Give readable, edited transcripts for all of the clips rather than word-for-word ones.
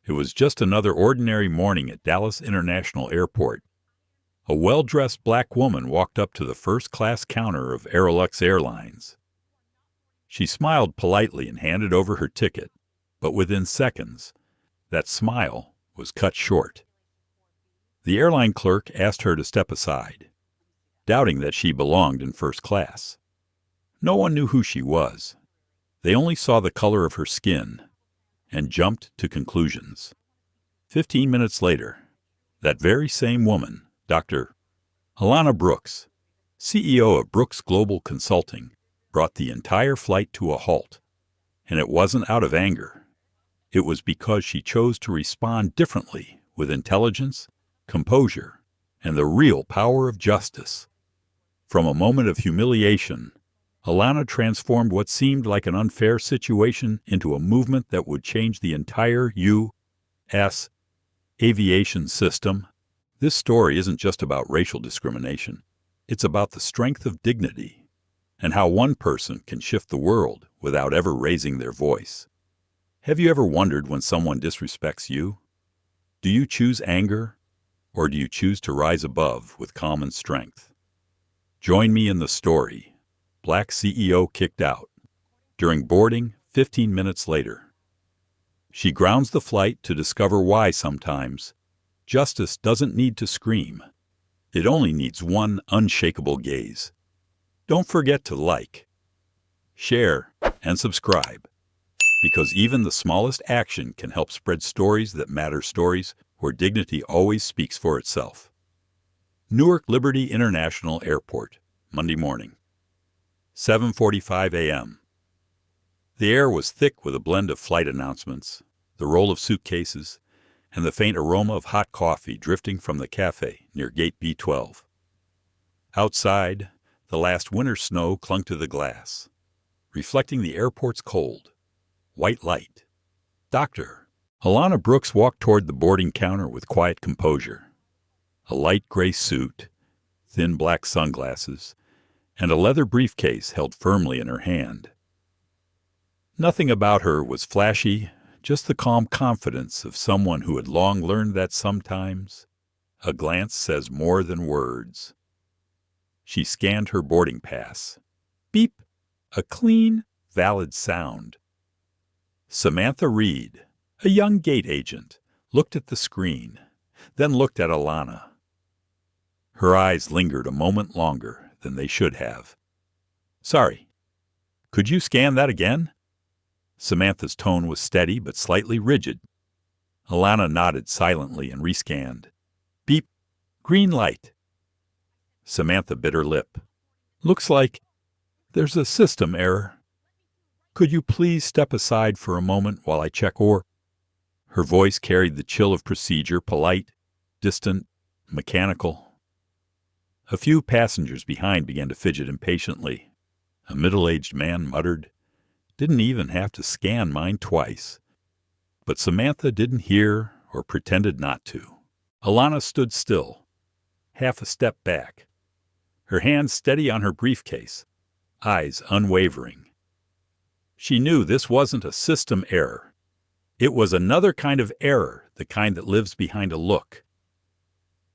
It was just another ordinary morning at Dallas International Airport. A well-dressed black woman walked up to the first-class counter of Aerolux Airlines. She smiled politely and handed over her ticket, but within seconds, that smile was cut short. The airline clerk asked her to step aside, doubting that she belonged in first class. No one knew who she was. They only saw the color of her skin and jumped to conclusions. 15 minutes later, that very same woman, Dr. Alana Brooks, CEO of Brooks Global Consulting, brought the entire flight to a halt. And it wasn't out of anger. It was because she chose to respond differently with intelligence, composure, and the real power of justice. From a moment of humiliation, Alana transformed what seemed like an unfair situation into a movement that would change the entire U.S. aviation system. This story isn't just about racial discrimination. It's about the strength of dignity and how one person can shift the world without ever raising their voice. Have you ever wondered when someone disrespects you? Do you choose anger, or do you choose to rise above with calm and strength? Join me in the story. Black CEO kicked out. During boarding, 15 minutes later. She grounds the flight to discover why sometimes justice doesn't need to scream. It only needs one unshakable gaze. Don't forget to like, share, and subscribe, because even the smallest action can help spread stories that matter, stories where dignity always speaks for itself. Newark Liberty International Airport, Monday morning, 7:45 a.m. The air was thick with a blend of flight announcements, the roll of suitcases, and the faint aroma of hot coffee drifting from the cafe near Gate B12. Outside, the last winter snow clung to the glass, reflecting the airport's cold, white light. Dr. Alana Brooks walked toward the boarding counter with quiet composure. A light gray suit, thin black sunglasses, and a leather briefcase held firmly in her hand. Nothing about her was flashy, just the calm confidence of someone who had long learned that sometimes a glance says more than words. She scanned her boarding pass. Beep! A clean, valid sound. Samantha Reed, a young gate agent, looked at the screen, then looked at Alana. Her eyes lingered a moment longer than they should have. Sorry, could you scan that again? Samantha's tone was steady but slightly rigid. Alana nodded silently and rescanned. Beep, green light. Samantha bit her lip. Looks like there's a system error. Could you please step aside for a moment while I check or? Her voice carried the chill of procedure, polite, distant, mechanical. A few passengers behind began to fidget impatiently. A middle-aged man muttered, "Didn't even have to scan mine twice." But Samantha didn't hear or pretended not to. Alana stood still, half a step back, her hand steady on her briefcase, eyes unwavering. She knew this wasn't a system error. It was another kind of error, the kind that lives behind a look.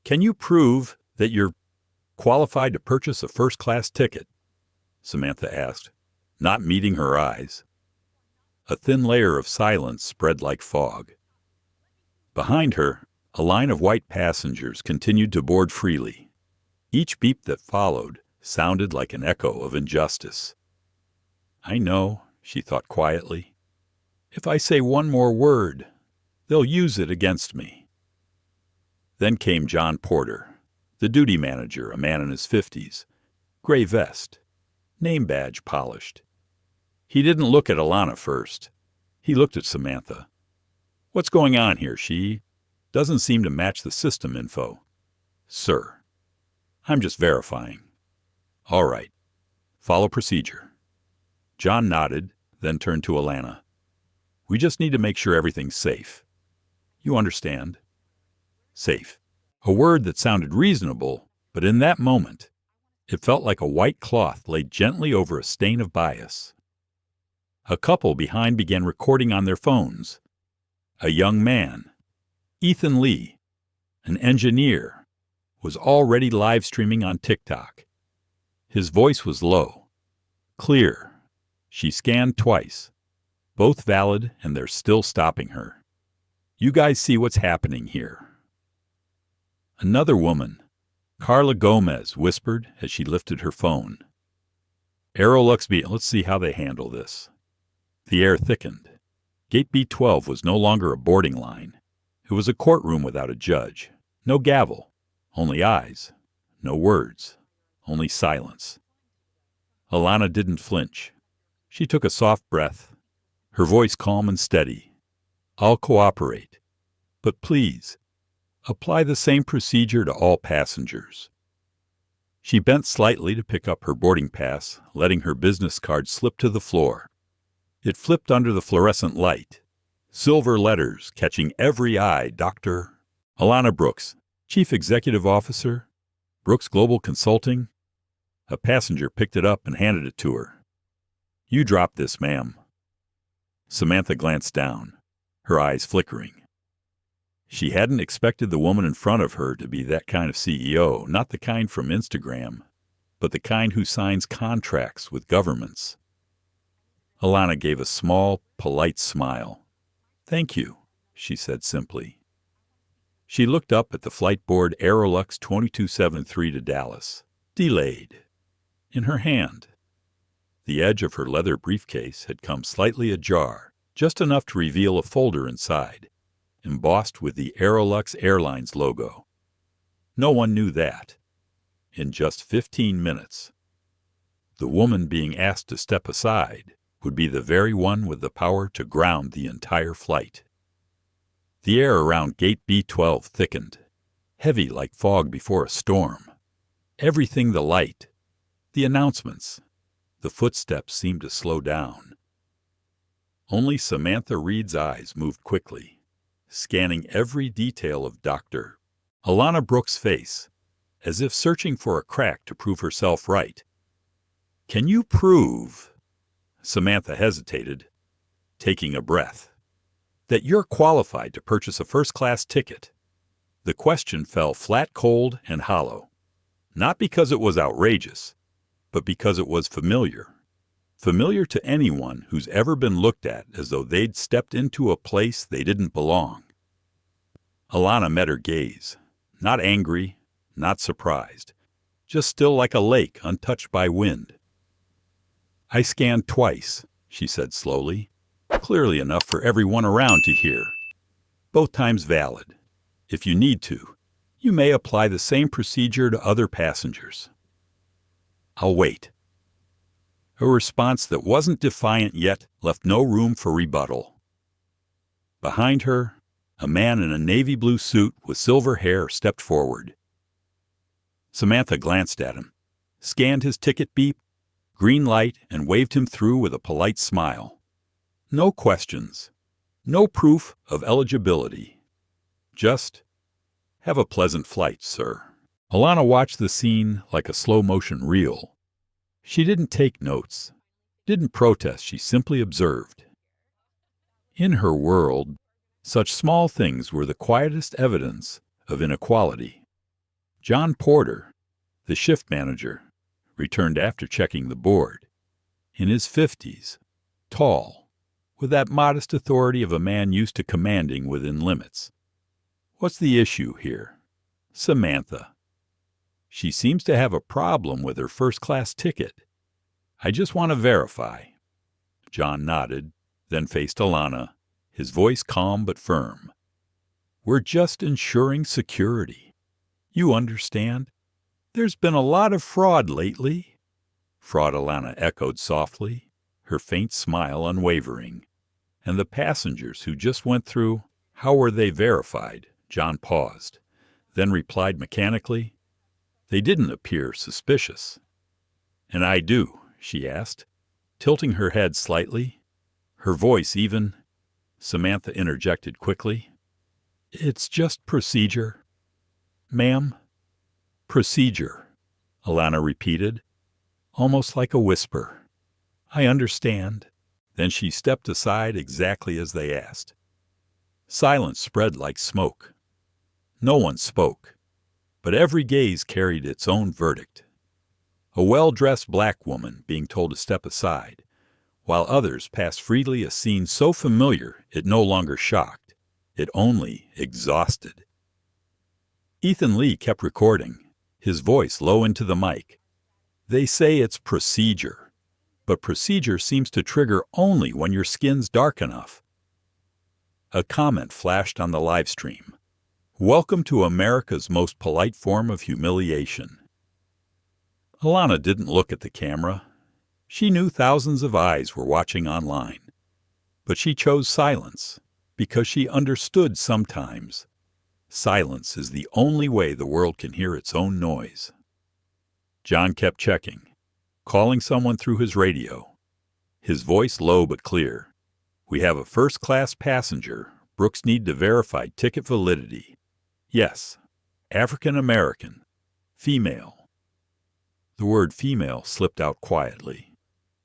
Can you prove that you're qualified to purchase a first-class ticket? Samantha asked, not meeting her eyes. A thin layer of silence spread like fog. Behind her, a line of white passengers continued to board freely. Each beep that followed sounded like an echo of injustice. I know, she thought quietly. If I say one more word, they'll use it against me. Then came John Porter, the duty manager, a man in his 50s, gray vest, name badge polished. He didn't look at Alana first. He looked at Samantha. What's going on here? She doesn't seem to match the system info. Sir, I'm just verifying. All right. Follow procedure. John nodded, then turned to Alana. We just need to make sure everything's safe. You understand? Safe. A word that sounded reasonable, but in that moment, it felt like a white cloth laid gently over a stain of bias. A couple behind began recording on their phones. A young man, Ethan Lee, an engineer, was already live streaming on TikTok. His voice was low, clear. She scanned twice. Both valid, and they're still stopping her. You guys see what's happening here. Another woman, Carla Gomez, whispered as she lifted her phone. Aerolux B, let's see how they handle this. The air thickened. Gate B12 was no longer a boarding line. It was a courtroom without a judge. No gavel, only eyes. No words, only silence. Alana didn't flinch. She took a soft breath, her voice calm and steady. I'll cooperate, but please, apply the same procedure to all passengers. She bent slightly to pick up her boarding pass, letting her business card slip to the floor. It flipped under the fluorescent light. Silver letters catching every eye. Dr. Alana Brooks, Chief Executive Officer, Brooks Global Consulting. A passenger picked it up and handed it to her. You dropped this, ma'am. Samantha glanced down, her eyes flickering. She hadn't expected the woman in front of her to be that kind of CEO, not the kind from Instagram, but the kind who signs contracts with governments. Alana gave a small, polite smile. Thank you, she said simply. She looked up at the flight board Aerolux 2273 to Dallas, delayed, in her hand. The edge of her leather briefcase had come slightly ajar, just enough to reveal a folder inside, embossed with the Aerolux Airlines logo. No one knew that. In just 15 minutes, the woman being asked to step aside would be the very one with the power to ground the entire flight. The air around Gate B12 thickened, heavy like fog before a storm. Everything the light, the announcements, the footsteps seemed to slow down. Only Samantha Reed's eyes moved quickly, scanning every detail of Dr. Alana Brooks' face, as if searching for a crack to prove herself right. Can you prove, Samantha hesitated, taking a breath, that you're qualified to purchase a first-class ticket? The question fell flat cold and hollow, not because it was outrageous, but because it was familiar. Familiar to anyone who's ever been looked at as though they'd stepped into a place they didn't belong. Alana met her gaze, not angry, not surprised, just still like a lake untouched by wind. I scanned twice, she said slowly, clearly enough for everyone around to hear. Both times valid. If you need to, you may apply the same procedure to other passengers. I'll wait. A response that wasn't defiant yet left no room for rebuttal. Behind her, a man in a navy blue suit with silver hair stepped forward. Samantha glanced at him, scanned his ticket beep, green light, and waved him through with a polite smile. No questions, no proof of eligibility. Just, have a pleasant flight, sir. Alana watched the scene like a slow-motion reel. She didn't take notes, didn't protest, she simply observed. In her world, such small things were the quietest evidence of inequality. John Porter, the shift manager, returned after checking the board. In his 50s, tall, with that modest authority of a man used to commanding within limits. What's the issue here? Samantha. She seems to have a problem with her first-class ticket. I just want to verify. John nodded, then faced Alana, his voice calm but firm. We're just ensuring security. You understand? There's been a lot of fraud lately. Fraud, Alana echoed softly, her faint smile unwavering. And the passengers who just went through, how were they verified? John paused, then replied mechanically, they didn't appear suspicious. And I do, she asked, tilting her head slightly, her voice even. Samantha interjected quickly. It's just procedure. Ma'am? Procedure, Alana repeated, almost like a whisper. I understand. Then she stepped aside exactly as they asked. Silence spread like smoke. No one spoke, but every gaze carried its own verdict. A well-dressed black woman being told to step aside, while others passed freely a scene so familiar it no longer shocked, it only exhausted. Ethan Lee kept recording, his voice low into the mic. They say it's procedure, but procedure seems to trigger only when your skin's dark enough. A comment flashed on the live stream. Welcome to America's most polite form of humiliation. Alana didn't look at the camera. She knew thousands of eyes were watching online. But she chose silence because she understood sometimes silence is the only way the world can hear its own noise. John kept checking, calling someone through his radio. His voice low but clear. We have a first-class passenger. Brooks need to verify ticket validity. Yes, African American, female. The word female slipped out quietly,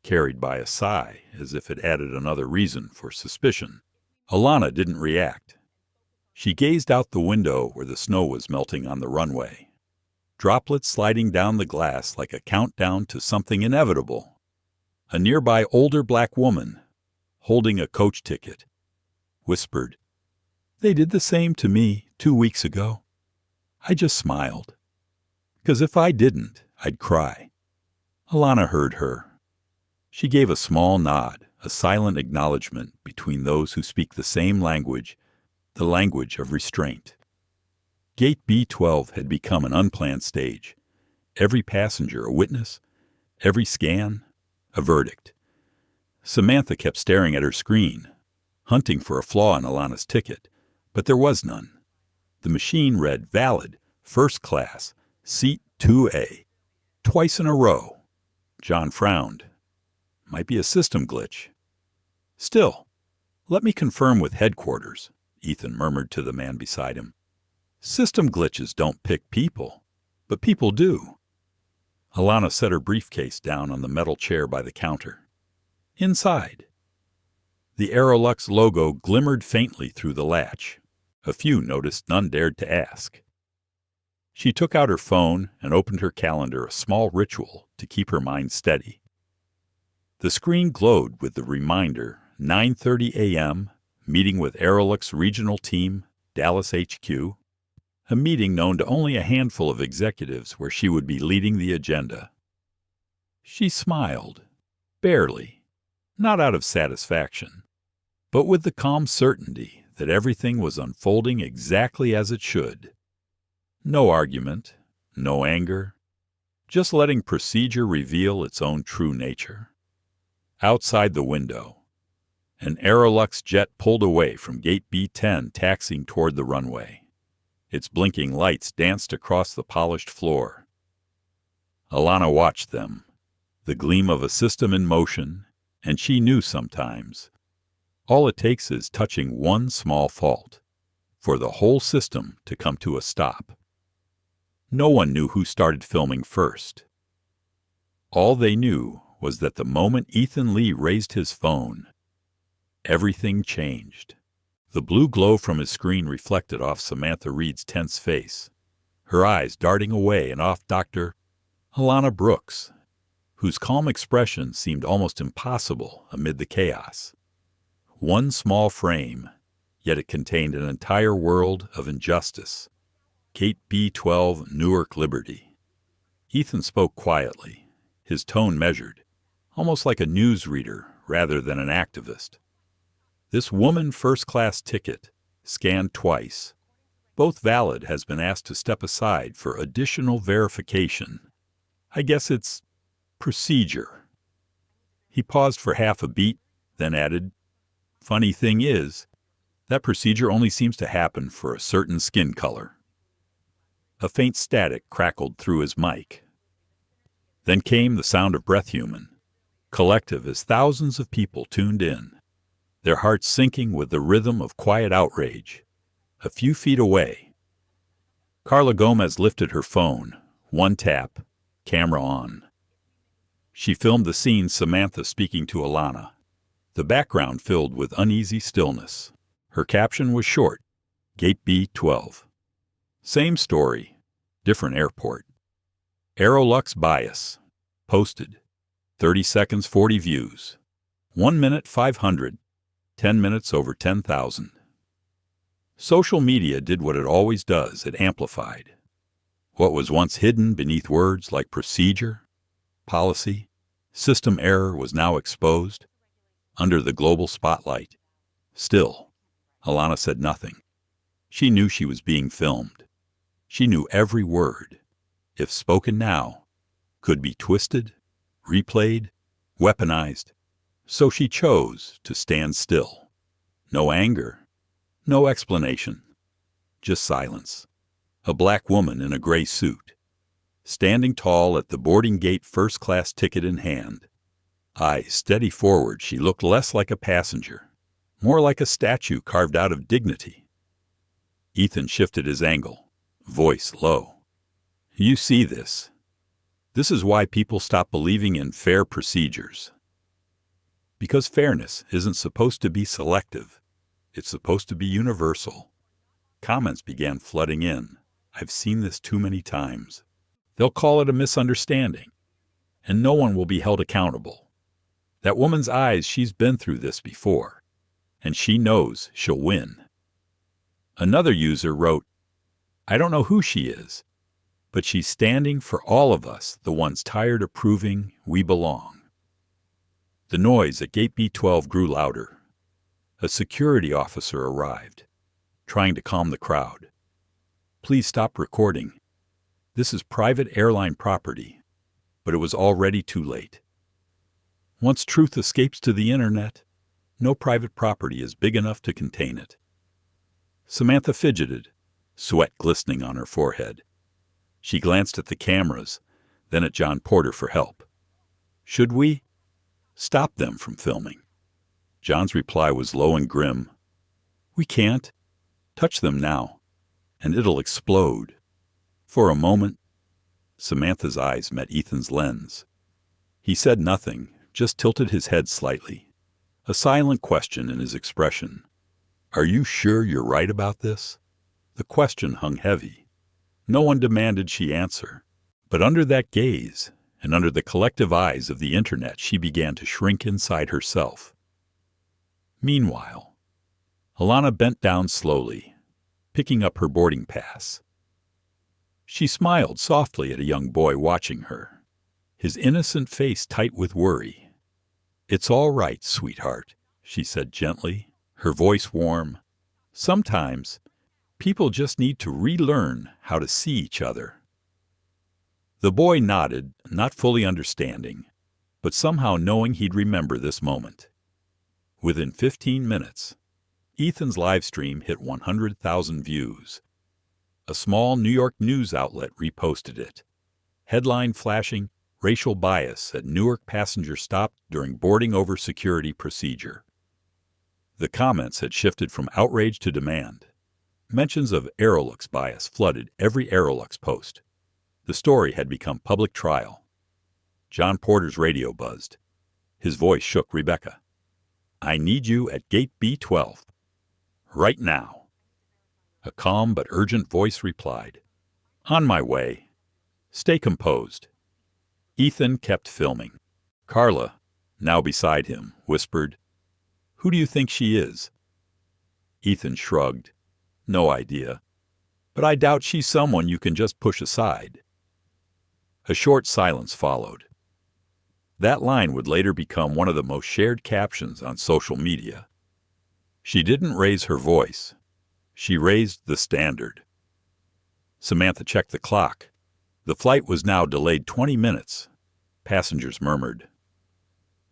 carried by a sigh as if it added another reason for suspicion. Alana didn't react. She gazed out the window where the snow was melting on the runway, droplets sliding down the glass like a countdown to something inevitable. A nearby older black woman, holding a coach ticket, whispered, "They did the same to me 2 weeks ago." I just smiled, because if I didn't, I'd cry. Alana heard her. She gave a small nod, a silent acknowledgement between those who speak the same language, the language of restraint. Gate B12 had become an unplanned stage. Every passenger a witness, every scan a verdict. Samantha kept staring at her screen, hunting for a flaw in Alana's ticket, but there was none. The machine read valid, first class, seat 2A, twice in a row. John frowned. Might be a system glitch. Still, let me confirm with headquarters, Ethan murmured to the man beside him. System glitches don't pick people, but people do. Alana set her briefcase down on the metal chair by the counter. Inside, the Aerolux logo glimmered faintly through the latch. A few noticed, none dared to ask. She took out her phone and opened her calendar, a small ritual to keep her mind steady. The screen glowed with the reminder, 9:30 a.m., meeting with Aerolux Regional Team, Dallas HQ, a meeting known to only a handful of executives where she would be leading the agenda. She smiled, barely, not out of satisfaction, but with the calm certainty that everything was unfolding exactly as it should. No argument, no anger, just letting procedure reveal its own true nature. Outside the window, an Aerolux jet pulled away from gate B10, taxiing toward the runway. Its blinking lights danced across the polished floor. Alana watched them, the gleam of a system in motion, and she knew sometimes all it takes is touching one small fault for the whole system to come to a stop. No one knew who started filming first. All they knew was that the moment Ethan Lee raised his phone, everything changed. The blue glow from his screen reflected off Samantha Reed's tense face, her eyes darting away and off Dr. Alana Brooks, whose calm expression seemed almost impossible amid the chaos. One small frame, yet it contained an entire world of injustice. Gate B12, Newark Liberty. Ethan spoke quietly, his tone measured, almost like a newsreader rather than an activist. This woman first-class ticket, scanned twice, both valid, has been asked to step aside for additional verification. I guess it's procedure. He paused for half a beat, then added, Funny thing is, that procedure only seems to happen for a certain skin color. A faint static crackled through his mic. Then came the sound of breath human, collective as thousands of people tuned in, their hearts sinking with the rhythm of quiet outrage. A few feet away, Carla Gomez lifted her phone, one tap, camera on. She filmed the scene Samantha speaking to Alana, the background filled with uneasy stillness. Her caption was short, Gate B12. Same story, different airport. Aerolux bias. Posted. 30 seconds, 40 views. 1 minute, 500. 10 minutes, over 10,000. Social media did what it always does. It amplified. What was once hidden beneath words like procedure, policy, system error was now exposed under the global spotlight. Still, Alana said nothing. She knew she was being filmed. She knew every word, if spoken now, could be twisted, replayed, weaponized. So she chose to stand still. No anger, no explanation, just silence. A black woman in a gray suit, standing tall at the boarding gate, first-class ticket in hand. Eyes steady forward, she looked less like a passenger, more like a statue carved out of dignity. Ethan shifted his angle, voice low. You see this. This is why people stop believing in fair procedures. Because fairness isn't supposed to be selective. It's supposed to be universal. Comments began flooding in. I've seen this too many times. They'll call it a misunderstanding, and no one will be held accountable. That woman's eyes, she's been through this before, and she knows she'll win. Another user wrote, I don't know who she is, but she's standing for all of us, the ones tired of proving we belong. The noise at Gate B12 grew louder. A security officer arrived, trying to calm the crowd. Please stop recording. This is private airline property. But it was already too late. Once truth escapes to the internet, no private property is big enough to contain it. Samantha fidgeted, sweat glistening on her forehead. She glanced at the cameras, then at John Porter for help. Should we stop them from filming? John's reply was low and grim. We can't. Touch them now, and it'll explode. For a moment, Samantha's eyes met Ethan's lens. He said nothing, just tilted his head slightly, a silent question in his expression. Are you sure you're right about this? The question hung heavy. No one demanded she answer, but under that gaze, and under the collective eyes of the internet, she began to shrink inside herself. Meanwhile, Alana bent down slowly, picking up her boarding pass. She smiled softly at a young boy watching her, his innocent face tight with worry. It's all right, sweetheart, she said gently, her voice warm. Sometimes, people just need to relearn how to see each other. The boy nodded, not fully understanding, but somehow knowing he'd remember this moment. Within 15 minutes, Ethan's live stream hit 100,000 views. A small New York news outlet reposted it. Headline flashing, racial bias at Newark passenger stopped during boarding over security procedure. The comments had shifted from outrage to demand. Mentions of Aerolux bias flooded every Aerolux post. The story had become public trial. John Porter's radio buzzed. His voice shook Rebecca. I need you at Gate B12. Right now. A calm but urgent voice replied. On my way. Stay composed. Ethan kept filming. Carla, now beside him, whispered, Who do you think she is? Ethan shrugged. No idea. But I doubt she's someone you can just push aside. A short silence followed. That line would later become one of the most shared captions on social media. She didn't raise her voice. She raised the standard. Samantha checked the clock. The flight was now delayed 20 minutes. Passengers murmured.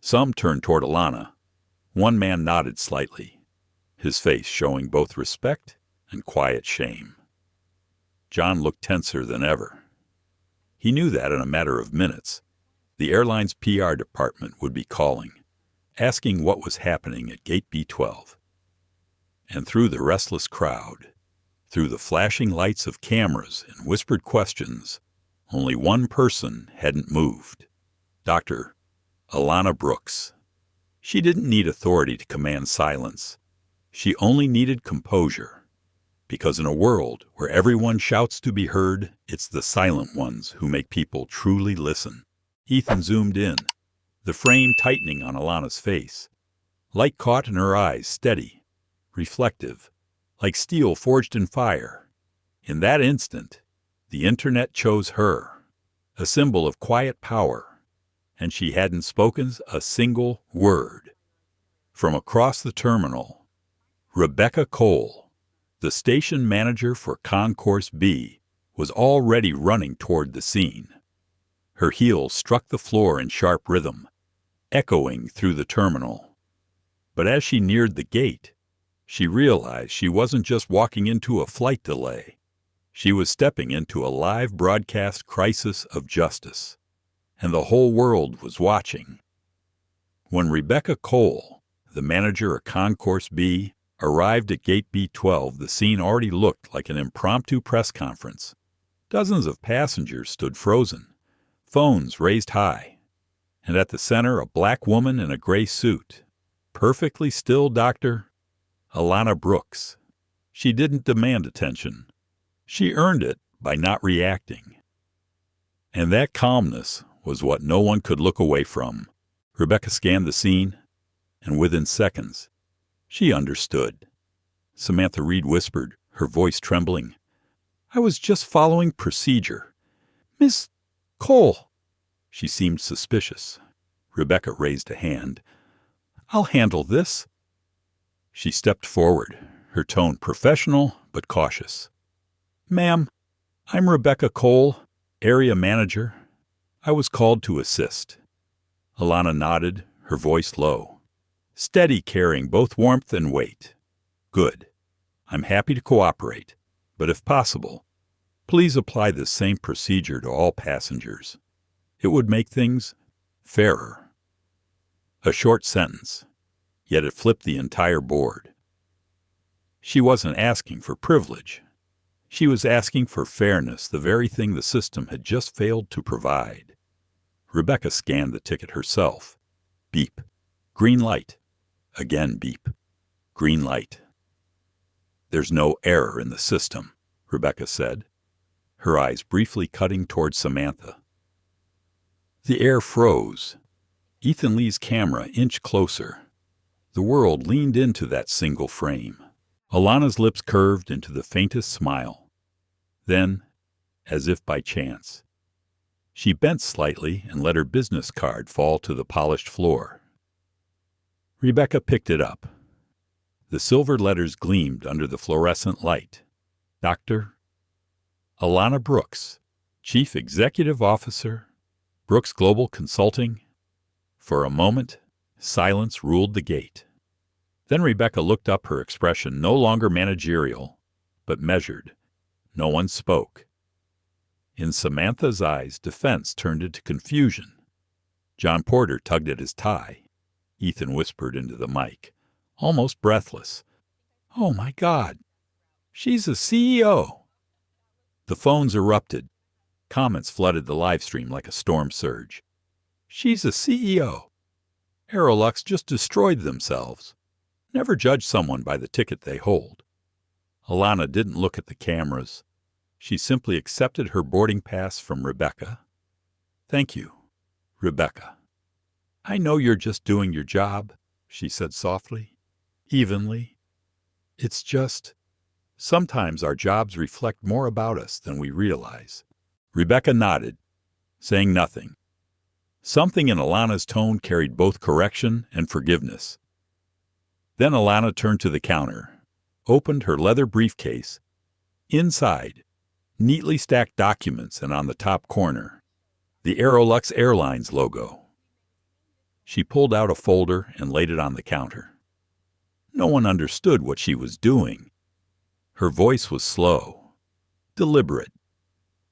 Some turned toward Alana. One man nodded slightly, his face showing both respect and quiet shame. John looked tenser than ever. He knew that in a matter of minutes, the airline's PR department would be calling, asking what was happening at Gate B12. And through the restless crowd, through the flashing lights of cameras and whispered questions, only one person hadn't moved. Dr. Alana Brooks. She didn't need authority to command silence. She only needed composure, because in a world where everyone shouts to be heard, it's the silent ones who make people truly listen. Ethan zoomed in, the frame tightening on Alana's face. Light caught in her eyes, steady, reflective, like steel forged in fire. In that instant, the internet chose her, a symbol of quiet power, and she hadn't spoken a single word. From across the terminal, Rebecca Cole, the station manager for Concourse B, was already running toward the scene. Her heels struck the floor in sharp rhythm, echoing through the terminal. But as she neared the gate, she realized she wasn't just walking into a flight delay. She was stepping into a live broadcast crisis of justice, and the whole world was watching. When Rebecca Cole, the manager of Concourse B, arrived at Gate B12, the scene already looked like an impromptu press conference. Dozens of passengers stood frozen, phones raised high, and at the center a black woman in a gray suit. Perfectly still, Dr. Alana Brooks. She didn't demand attention. She earned it by not reacting. And that calmness was what no one could look away from. Rebecca scanned the scene, and within seconds, she understood. Samantha Reed whispered, her voice trembling, "I was just following procedure. Miss Cole." She seemed suspicious. Rebecca raised a hand. "I'll handle this." She stepped forward, her tone professional but cautious. "Ma'am, I'm Rebecca Cole, area manager. I was called to assist." Alana nodded, her voice low. "Steady, carrying both warmth and weight." "Good. I'm happy to cooperate, but if possible, please apply this same procedure to all passengers. It would make things fairer." A short sentence, yet it flipped the entire board. She wasn't asking for privilege. She was asking for fairness, the very thing the system had just failed to provide. Rebecca scanned the ticket herself. Beep. Green light. Again beep. Green light. "There's no error in the system," Rebecca said, her eyes briefly cutting toward Samantha. The air froze. Ethan Lee's camera inched closer. The world leaned into that single frame. Alana's lips curved into the faintest smile. Then, as if by chance, she bent slightly and let her business card fall to the polished floor. Rebecca picked it up. The silver letters gleamed under the fluorescent light. Dr. Alana Brooks, Chief Executive Officer, Brooks Global Consulting. For a moment, silence ruled the gate. Then Rebecca looked up, her expression no longer managerial, but measured. No one spoke. In Samantha's eyes, defense turned into confusion. John Porter tugged at his tie. Ethan whispered into the mic, almost breathless, "Oh my God, she's a CEO." The phones erupted. Comments flooded the live stream like a storm surge. "She's a CEO. Aerolux just destroyed themselves. Never judge someone by the ticket they hold." Alana didn't look at the cameras. She simply accepted her boarding pass from Rebecca. "Thank you, Rebecca." "I know you're just doing your job," she said softly, evenly. "It's just, sometimes our jobs reflect more about us than we realize." Rebecca nodded, saying nothing. Something in Alana's tone carried both correction and forgiveness. Then Alana turned to the counter, opened her leather briefcase. Inside, neatly stacked documents, and on the top corner, the Aerolux Airlines logo. She pulled out a folder and laid it on the counter. No one understood what she was doing. Her voice was slow, deliberate.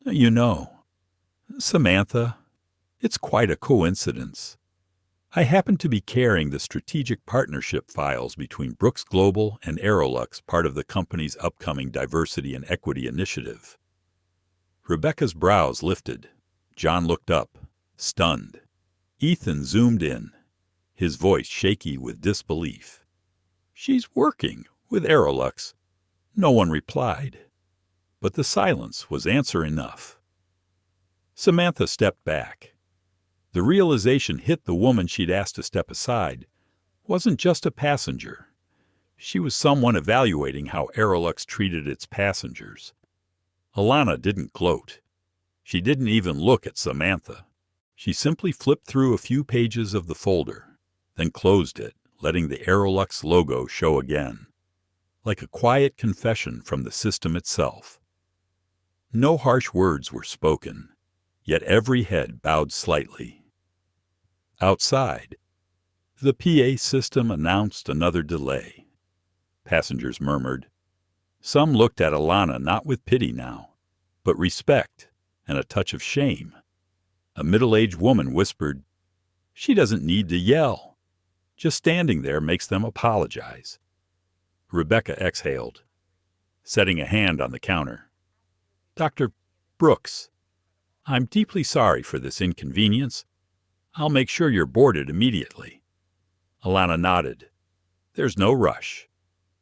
"You know, Samantha, it's quite a coincidence. I happen to be carrying the strategic partnership files between Brooks Global and Aerolux, part of the company's upcoming diversity and equity initiative." Rebecca's brows lifted. John looked up, stunned. Ethan zoomed in, his voice shaky with disbelief. "She's working With Aerolux, no one replied, but the silence was answer enough. Samantha stepped back. The realization hit the woman she'd asked to step aside wasn't just a passenger. She was someone evaluating how Aerolux treated its passengers. Alana didn't gloat. She didn't even look at Samantha. She simply flipped through a few pages of the folder, then closed it, letting the Aerolux logo show again, like a quiet confession from the system itself. No harsh words were spoken, yet every head bowed slightly. Outside, the PA system announced another delay. Passengers murmured. Some looked at Alana not with pity now, but respect and a touch of shame. A middle-aged woman whispered, "She doesn't need to yell. Just standing there makes them apologize." Rebecca exhaled, setting a hand on the counter. "Dr. Brooks, I'm deeply sorry for this inconvenience. I'll make sure you're boarded immediately." Alana nodded. "There's no rush.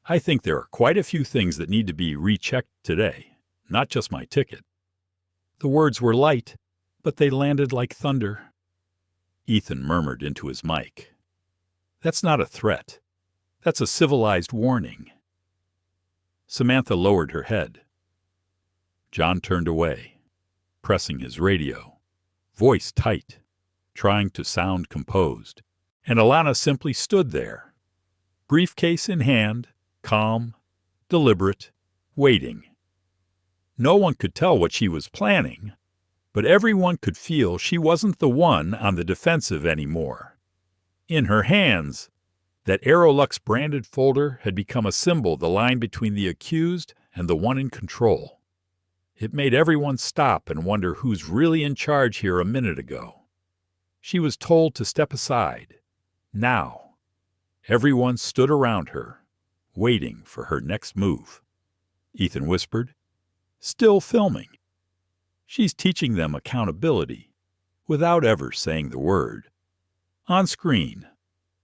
I think there are quite a few things that need to be rechecked today, not just my ticket." The words were light, but they landed like thunder. Ethan murmured into his mic, "That's not a threat. That's a civilized warning." Samantha lowered her head. John turned away, pressing his radio, voice tight, trying to sound composed, and Alana simply stood there, briefcase in hand, calm, deliberate, waiting. No one could tell what she was planning, but everyone could feel she wasn't the one on the defensive anymore. In her hands, that Aerolux-branded folder had become a symbol, the line between the accused and the one in control. It made everyone stop and wonder who's really in charge here a minute ago. She was told to step aside. Now, everyone stood around her, waiting for her next move. Ethan whispered, "Still filming." She's teaching them accountability, without ever saying the word. On screen,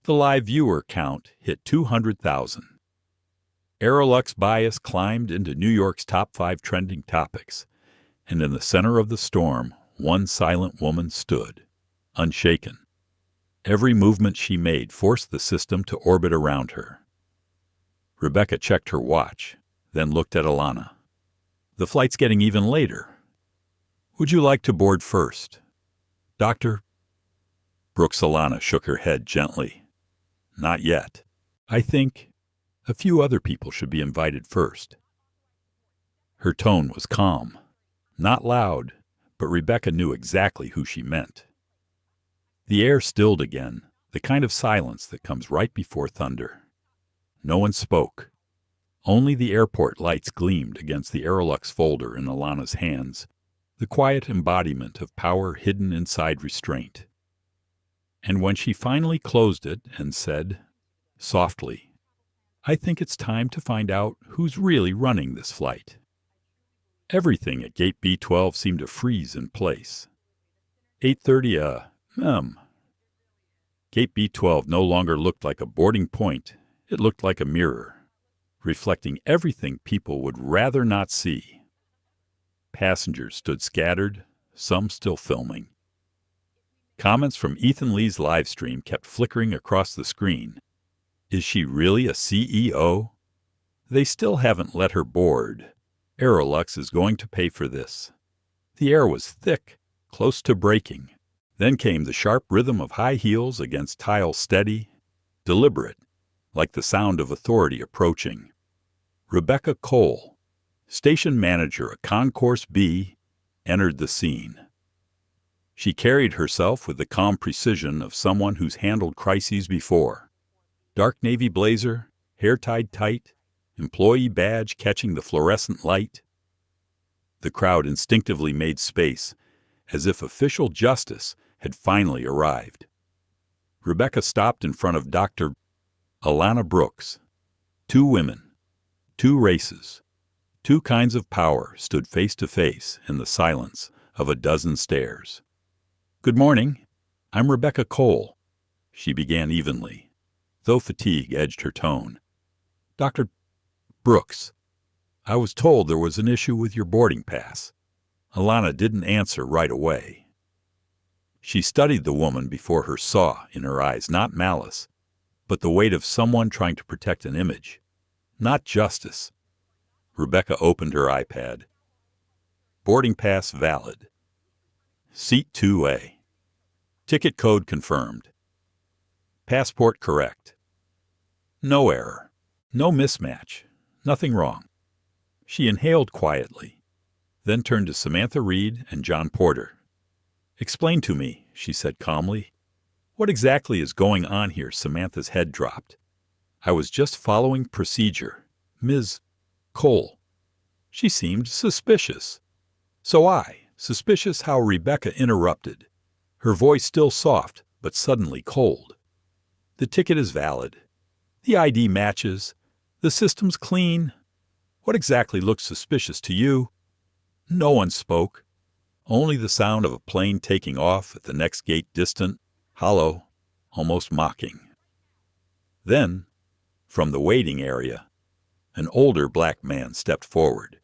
the live viewer count hit 200,000. Aerolux bias climbed into New York's top 5 trending topics, and in the center of the storm, one silent woman stood, unshaken. Every movement she made forced the system to orbit around her. Rebecca checked her watch, then looked at Alana. "The flight's getting even later. Would you like to board first, Dr. Brooks?" Alana shook her head gently. "Not yet. I think a few other people should be invited first." Her tone was calm, not loud, but Rebecca knew exactly who she meant. The air stilled again, the kind of silence that comes right before thunder. No one spoke. Only the airport lights gleamed against the Aerolux folder in Alana's hands, the quiet embodiment of power hidden inside restraint. And when she finally closed it and said, softly, "I think it's time to find out who's really running this flight," everything at Gate B12 seemed to freeze in place. 8:30 a.m. Gate B12 no longer looked like a boarding point. It looked like a mirror, reflecting everything people would rather not see. Passengers stood scattered, some still filming. Comments from Ethan Lee's live stream kept flickering across the screen. Is she really a CEO? They still haven't let her board. Aerolux is going to pay for this. The air was thick, close to breaking. Then came the sharp rhythm of high heels against tile, steady, deliberate, like the sound of authority approaching. Rebecca Cole, station manager at Concourse B, entered the scene. She carried herself with the calm precision of someone who's handled crises before. Dark navy blazer, hair tied tight, employee badge catching the fluorescent light. The crowd instinctively made space, as if official justice had finally arrived. Rebecca stopped in front of Dr. Alana Brooks. 2 women, 2 races, 2 kinds of power stood face to face in the silence of a dozen stares. "Good morning. I'm Rebecca Cole," she began evenly, though fatigue edged her tone. "Dr. Brooks, I was told there was an issue with your boarding pass. Alana didn't answer right away. She studied the woman before her, saw in her eyes not malice, but the weight of someone trying to protect an image, not justice. Rebecca opened her iPad. Boarding pass valid. Seat 2A. Ticket code confirmed. Passport correct. No error. No mismatch. Nothing wrong. She inhaled quietly, then turned to Samantha Reed and John Porter. Explain to me, she said calmly. What exactly is going on here? Samantha's head dropped. I was just following procedure. Ms. Cole. She seemed suspicious. Suspicious how Rebecca interrupted, her voice still soft but suddenly cold. The ticket is valid. The ID matches. The system's clean. What exactly looks suspicious to you? No one spoke. Only the sound of a plane taking off at the next gate, distant, hollow, almost mocking. Then, from the waiting area, an older black man stepped forward.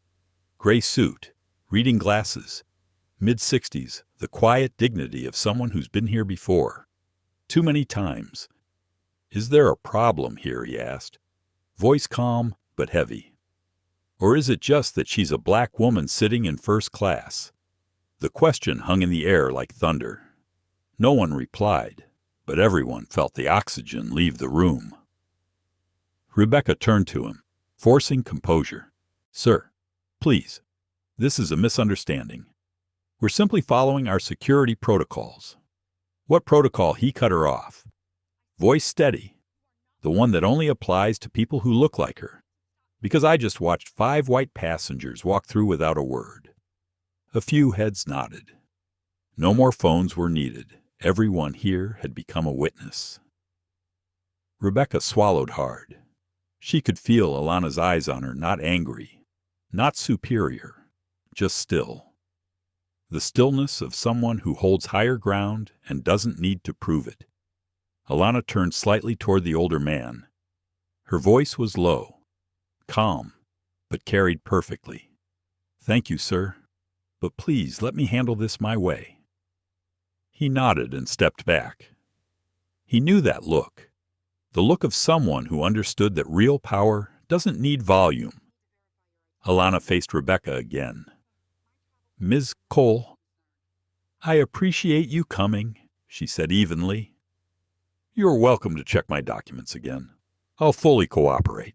Gray suit, reading glasses, mid-60s, the quiet dignity of someone who's been here before. Too many times. Is there a problem here, he asked, voice calm but heavy. Or is it just that she's a black woman sitting in first class? The question hung in the air like thunder. No one replied, but everyone felt the oxygen leave the room. Rebecca turned to him, forcing composure. Sir, please, this is a misunderstanding. We're simply following our security protocols. What protocol? He cut her off. Voice steady, the one that only applies to people who look like her. Because I just watched 5 white passengers walk through without a word. A few heads nodded. No more phones were needed. Everyone here had become a witness. Rebecca swallowed hard. She could feel Alana's eyes on her, not angry, not superior, just still. The stillness of someone who holds higher ground and doesn't need to prove it. Alana turned slightly toward the older man. Her voice was low, calm, but carried perfectly. Thank you, sir, but please let me handle this my way. He nodded and stepped back. He knew that look, the look of someone who understood that real power doesn't need volume. Alana faced Rebecca again. Ms. Cole, I appreciate you coming, she said evenly. You're welcome to check my documents again. I'll fully cooperate.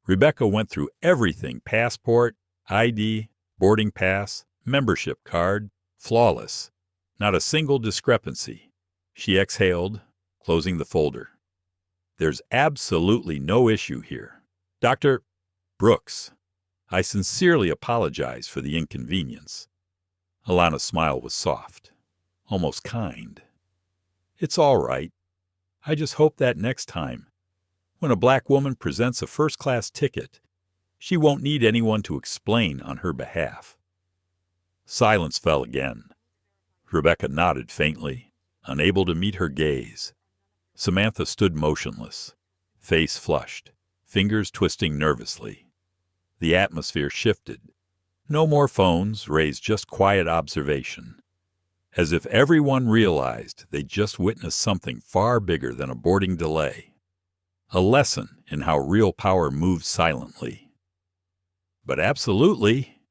Rebecca went through everything, passport, ID, boarding pass, membership card, flawless. Not a single discrepancy. She exhaled, closing the folder. There's absolutely no issue here. Dr. Brooks, I sincerely apologize for the inconvenience. Alana's smile was soft, almost kind. It's all right. I just hope that next time, when a black woman presents a first-class ticket, she won't need anyone to explain on her behalf. Silence fell again. Rebecca nodded faintly, unable to meet her gaze. Samantha stood motionless, face flushed, fingers twisting nervously. The atmosphere shifted. No more phones, raised just quiet observation. As if everyone realized they'd just witnessed something far bigger than a boarding delay. A lesson in how real power moves silently. But absolutely,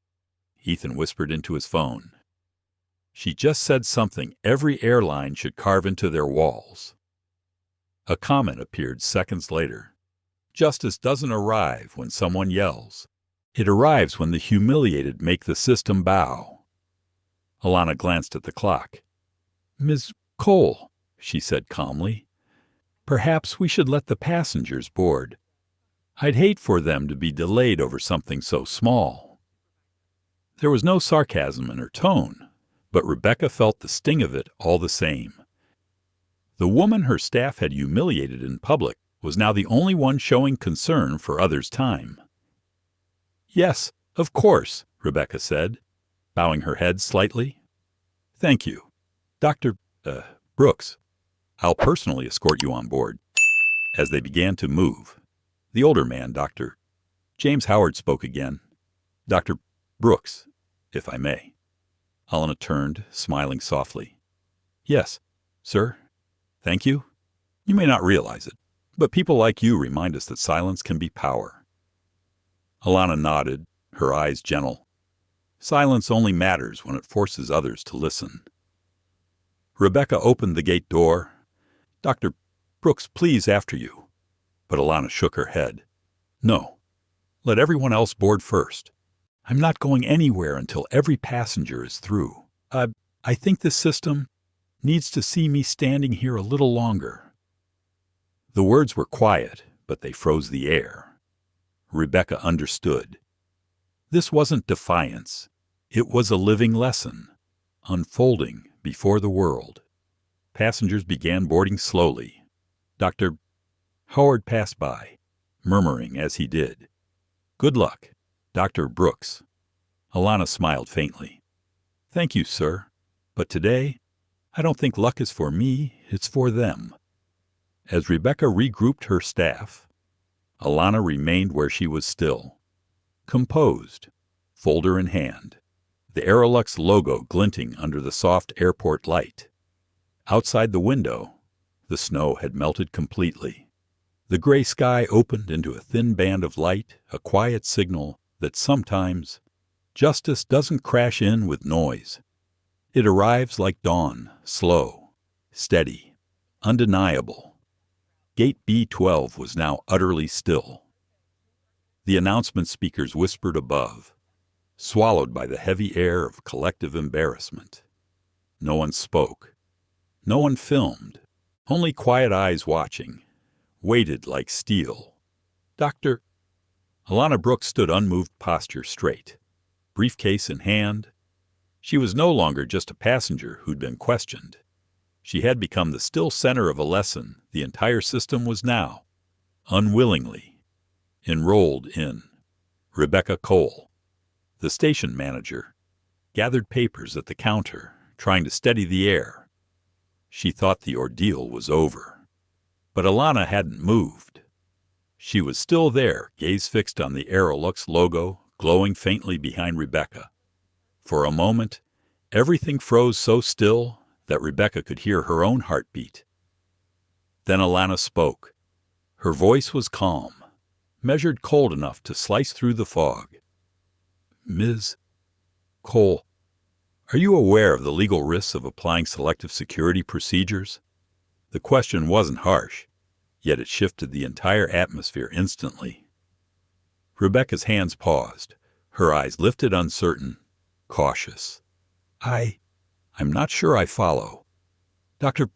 Ethan whispered into his phone. She just said something every airline should carve into their walls. A comment appeared seconds later. Justice doesn't arrive when someone yells. It arrives when the humiliated make the system bow. Alana glanced at the clock. Ms. Cole, she said calmly, perhaps we should let the passengers board. I'd hate for them to be delayed over something so small. There was no sarcasm in her tone, but Rebecca felt the sting of it all the same. The woman her staff had humiliated in public was now the only one showing concern for others' time. Yes, of course, Rebecca said, bowing her head slightly. Thank you. Dr. Brooks, I'll personally escort you on board. As they began to move, the older man, Dr. James Howard spoke again. Dr. Brooks, if I may. Alana turned, smiling softly. Yes, sir. Thank you. You may not realize it, but people like you remind us that silence can be power. Alana nodded, her eyes gentle. Silence only matters when it forces others to listen. Rebecca opened the gate door. Dr. Brooks, please, after you. But Alana shook her head. No. Let everyone else board first. I'm not going anywhere until every passenger is through. I think this system needs to see me standing here a little longer. The words were quiet, but they froze the air. Rebecca understood. This wasn't defiance. It was a living lesson, unfolding before the world. Passengers began boarding slowly. Dr. Howard passed by, murmuring as he did, "Good luck, Dr. Brooks." Alana smiled faintly. "Thank you, sir. But today, I don't think luck is for me, it's for them." As Rebecca regrouped her staff, Alana remained where she was still, composed, folder in hand, the Aerolux logo glinting under the soft airport light. Outside the window, the snow had melted completely. The gray sky opened into a thin band of light, a quiet signal that sometimes justice doesn't crash in with noise. It arrives like dawn, slow, steady, undeniable. Gate B12 was now utterly still. The announcement speakers whispered above, swallowed by the heavy air of collective embarrassment. No one spoke. No one filmed. Only quiet eyes watching, weighted like steel. Alana Brooks stood unmoved, posture straight, briefcase in hand. She was no longer just a passenger who'd been questioned. She had become the still center of a lesson the entire system was now, unwillingly, enrolled in. Rebecca Cole, the station manager, gathered papers at the counter, trying to steady the air. She thought the ordeal was over. But Alana hadn't moved. She was still there, gaze fixed on the Aerolux logo, glowing faintly behind Rebecca. For a moment, everything froze so still that Rebecca could hear her own heartbeat. Then Alana spoke. Her voice was calm, measured cold enough to slice through the fog. "Ms. Cole, are you aware of the legal risks of applying selective security procedures?" The question wasn't harsh, yet it shifted the entire atmosphere instantly. Rebecca's hands paused, her eyes lifted, uncertain, cautious. I'm not sure I follow. Dr.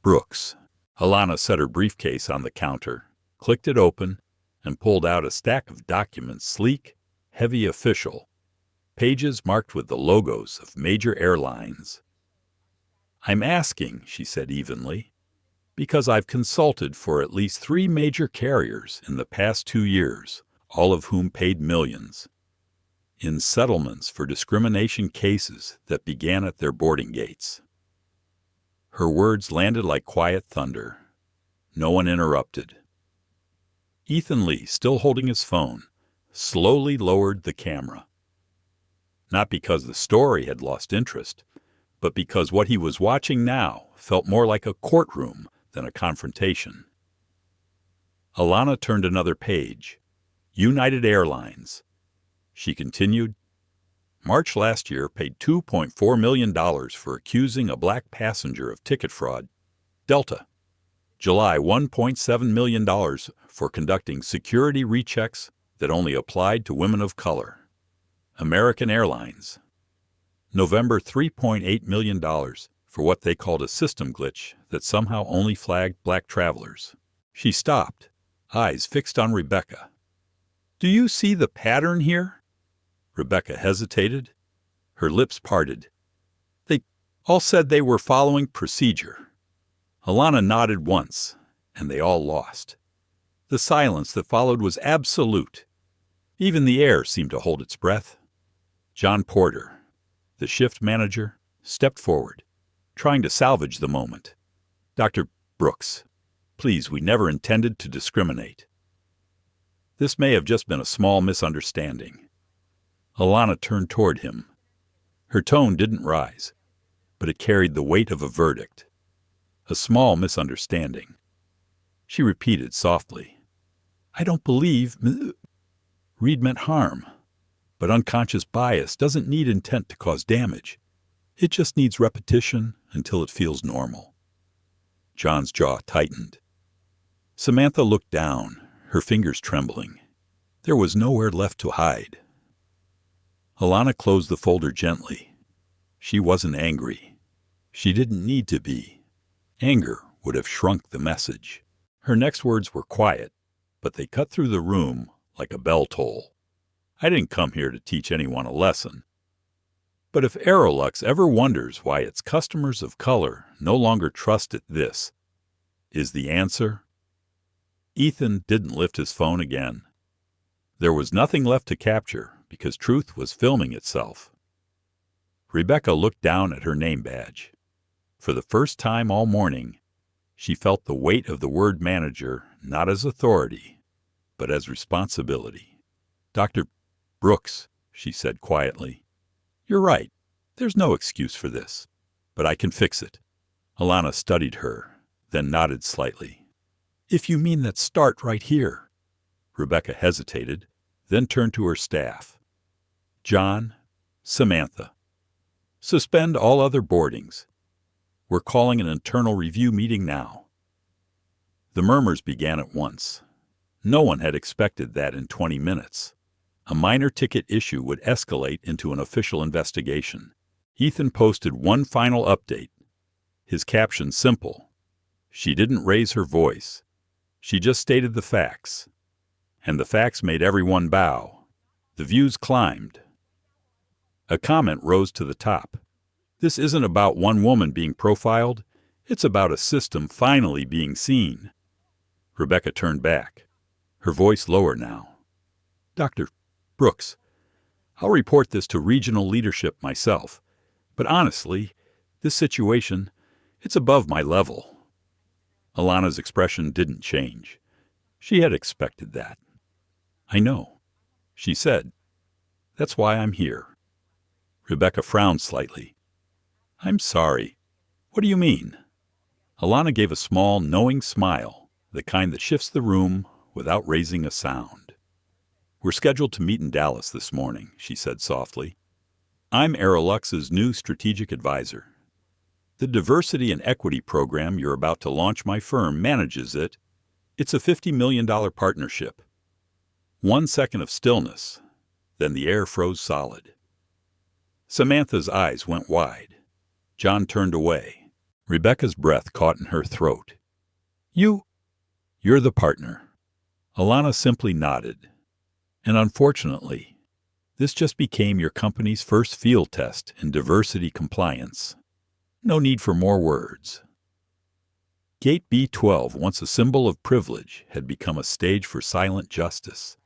Brooks. Alana set her briefcase on the counter, clicked it open, and pulled out a stack of documents, sleek, heavy, official, pages marked with the logos of major airlines. "I'm asking," she said evenly, "because I've consulted for at least 3 major carriers in the past 2 years, all of whom paid millions, in settlements for discrimination cases that began at their boarding gates." Her words landed like quiet thunder. No one interrupted. Ethan Lee, still holding his phone, slowly lowered the camera. Not because the story had lost interest, but because what he was watching now felt more like a courtroom than a confrontation. Alana turned another page. United Airlines. She continued, "March last year paid $2.4 million for accusing a black passenger of ticket fraud. Delta. July, $1.7 million for conducting security rechecks that only applied to women of color. American Airlines. November, $3.8 million for what they called a system glitch that somehow only flagged black travelers." She stopped, eyes fixed on Rebecca. "Do you see the pattern here?" Rebecca hesitated. Her lips parted. "They all said they were following procedure." Alana nodded once, and they all lost. The silence that followed was absolute. Even the air seemed to hold its breath. John Porter, the shift manager, stepped forward, trying to salvage the moment. "Dr. Brooks, please, we never intended to discriminate." This may have just been a small misunderstanding. Alana turned toward him. Her tone didn't rise, but it carried the weight of a verdict. A small misunderstanding. She repeated softly, "I don't believe Reed meant harm, but unconscious bias doesn't need intent to cause damage. It just needs repetition until it feels normal." John's jaw tightened. Samantha looked down, her fingers trembling. There was nowhere left to hide. Alana closed the folder gently. She wasn't angry. She didn't need to be. Anger would have shrunk the message. Her next words were quiet, but they cut through the room like a bell toll. "I didn't come here to teach anyone a lesson. But if Aerolux ever wonders why its customers of color no longer trust it, this is the answer." Ethan didn't lift his phone again. There was nothing left to capture because truth was filming itself. Rebecca looked down at her name badge. For the first time all morning, she felt the weight of the word manager not as authority, but as responsibility. "Dr. Brooks," she said quietly, "you're right. There's no excuse for this, but I can fix it." Alana studied her, then nodded slightly. "If you mean that start right here." Rebecca hesitated, then turned to her staff. "John, Samantha, suspend all other boardings. We're calling an internal review meeting now." The murmurs began at once. No one had expected that in 20 minutes. A minor ticket issue would escalate into an official investigation. Ethan posted one final update. His caption simple. She didn't raise her voice. She just stated the facts. And the facts made everyone bow. The views climbed. A comment rose to the top. "This isn't about one woman being profiled. It's about a system finally being seen." Rebecca turned back, her voice lower now. "Dr. Brooks, I'll report this to regional leadership myself, but honestly, this situation, it's above my level." Alana's expression didn't change. She had expected that. "I know," she said. "That's why I'm here." Rebecca frowned slightly. "I'm sorry. What do you mean?" Alana gave a small, knowing smile, the kind that shifts the room without raising a sound. "We're scheduled to meet in Dallas this morning," she said softly. "I'm Aerolux's new strategic advisor. The diversity and equity program you're about to launch my firm manages it. It's a $50 million partnership." 1 second of stillness, then the air froze solid. Samantha's eyes went wide. John turned away. Rebecca's breath caught in her throat. You're the partner." Alana simply nodded. "And unfortunately, this just became your company's first field test in diversity compliance. No need for more words." Gate B12, once a symbol of privilege, had become a stage for silent justice.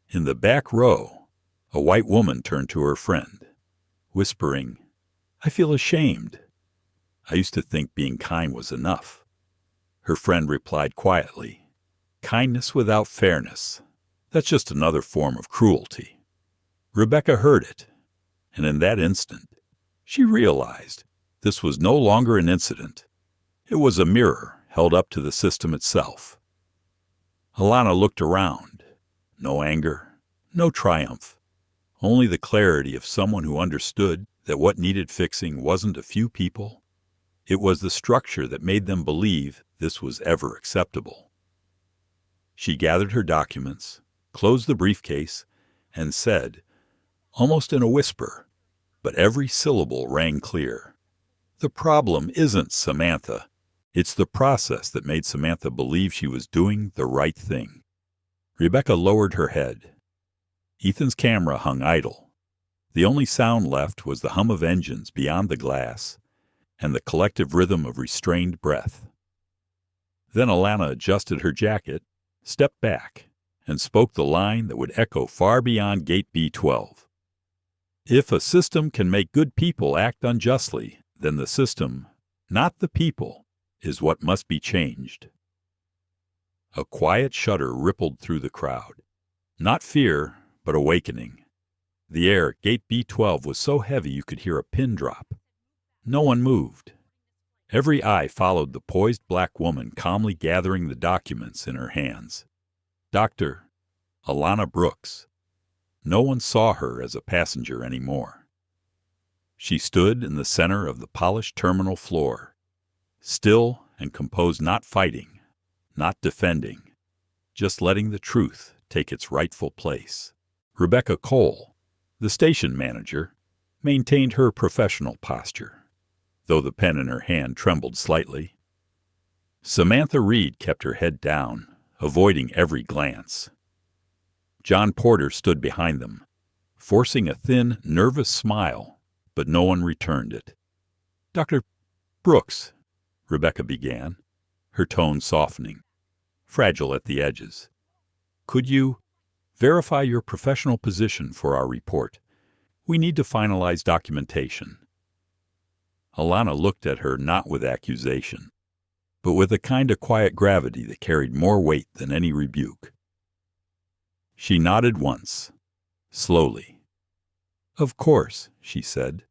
In the back row, a white woman turned to her friend, whispering, "I feel ashamed. I used to think being kind was enough." Her friend replied quietly, "Kindness without fairness, that's just another form of cruelty." Rebecca heard it, and in that instant, she realized this was no longer an incident. It was a mirror held up to the system itself. Alana looked around. No anger, no triumph, only the clarity of someone who understood that what needed fixing wasn't a few people. It was the structure that made them believe this was ever acceptable. She gathered her documents, closed the briefcase, and said, almost in a whisper, but every syllable rang clear, "The problem isn't Samantha. It's the process that made Samantha believe she was doing the right thing." Rebecca lowered her head. Ethan's camera hung idle. The only sound left was the hum of engines beyond the glass and the collective rhythm of restrained breath. Then Alana adjusted her jacket, stepped back, and spoke the line that would echo far beyond Gate B12. "If a system can make good people act unjustly, then the system, not the people, is what must be changed." A quiet shudder rippled through the crowd. Not fear, but awakening. The air at Gate B12 was so heavy you could hear a pin drop. No one moved. Every eye followed the poised black woman calmly gathering the documents in her hands. Dr. Alana Brooks. No one saw her as a passenger anymore. She stood in the center of the polished terminal floor, still and composed, not fighting, not defending, just letting the truth take its rightful place. Rebecca Cole, the station manager, maintained her professional posture, though the pen in her hand trembled slightly. Samantha Reed kept her head down, avoiding every glance. John Porter stood behind them, forcing a thin, nervous smile, but no one returned it. "Dr. Brooks," Rebecca began, her tone softening, fragile at the edges. "Could you verify your professional position for our report? We need to finalize documentation." Alana looked at her not with accusation, but with a kind of quiet gravity that carried more weight than any rebuke. She nodded once, slowly. "Of course," she said,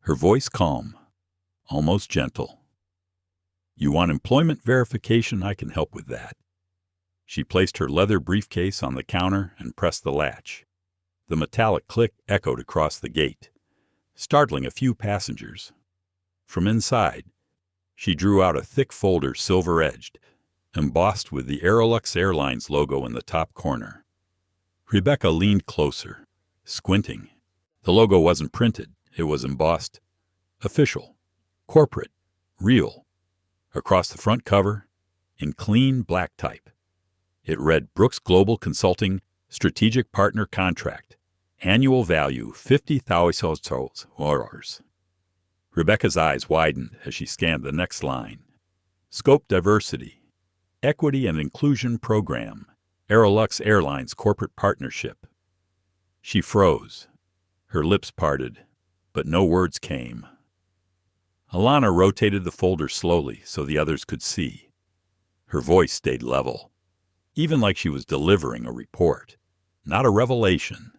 her voice calm, almost gentle. "You want employment verification? I can help with that." She placed her leather briefcase on the counter and pressed the latch. The metallic click echoed across the gate, startling a few passengers. From inside, she drew out a thick folder, silver-edged, embossed with the Aerolux Airlines logo in the top corner. Rebecca leaned closer, squinting. The logo wasn't printed. It was embossed. Official, corporate, real. Across the front cover, in clean black type, it read Brooks Global Consulting Strategic Partner Contract. Annual value $50,000. Rebecca's eyes widened as she scanned the next line. Scope Diversity, Equity and Inclusion Program, Aerolux Airlines Corporate Partnership. She froze. Her lips parted, but no words came. Alana rotated the folder slowly so the others could see. Her voice stayed level, even like she was delivering a report, not a revelation.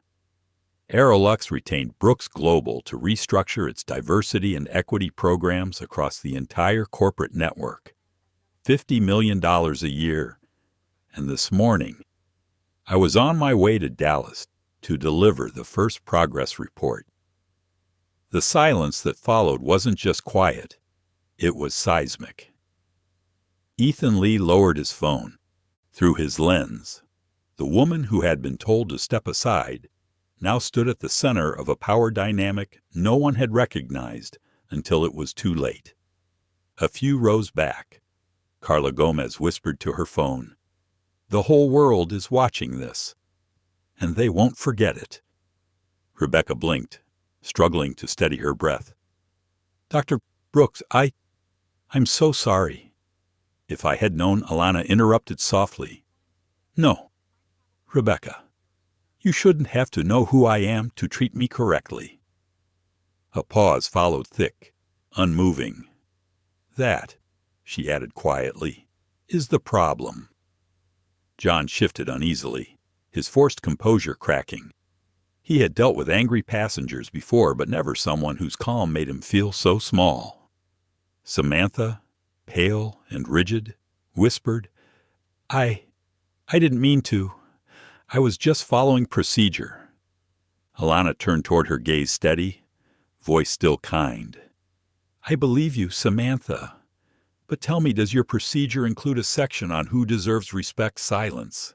Aerolux retained Brooks Global to restructure its diversity and equity programs across the entire corporate network. $50 million a year. And this morning, I was on my way to Dallas to deliver the first progress report. The silence that followed wasn't just quiet, it was seismic. Ethan Lee lowered his phone. Through his lens, the woman who had been told to step aside now stood at the center of a power dynamic no one had recognized until it was too late. A few rows back, Carla Gomez whispered to her phone, "The whole world is watching this, and they won't forget it." Rebecca blinked, struggling to steady her breath. "Dr. Brooks, I'm so sorry." "If I had known," Alana interrupted softly. "No, Rebecca. You shouldn't have to know who I am to treat me correctly." A pause followed, thick, unmoving. "That," she added quietly, "is the problem." John shifted uneasily, his forced composure cracking. He had dealt with angry passengers before, but never someone whose calm made him feel so small. Samantha, pale and rigid, whispered, I didn't mean to. I was just following procedure." Alana turned toward her, gaze steady, voice still kind. "I believe you, Samantha. But tell me, does your procedure include a section on who deserves respect, silence?"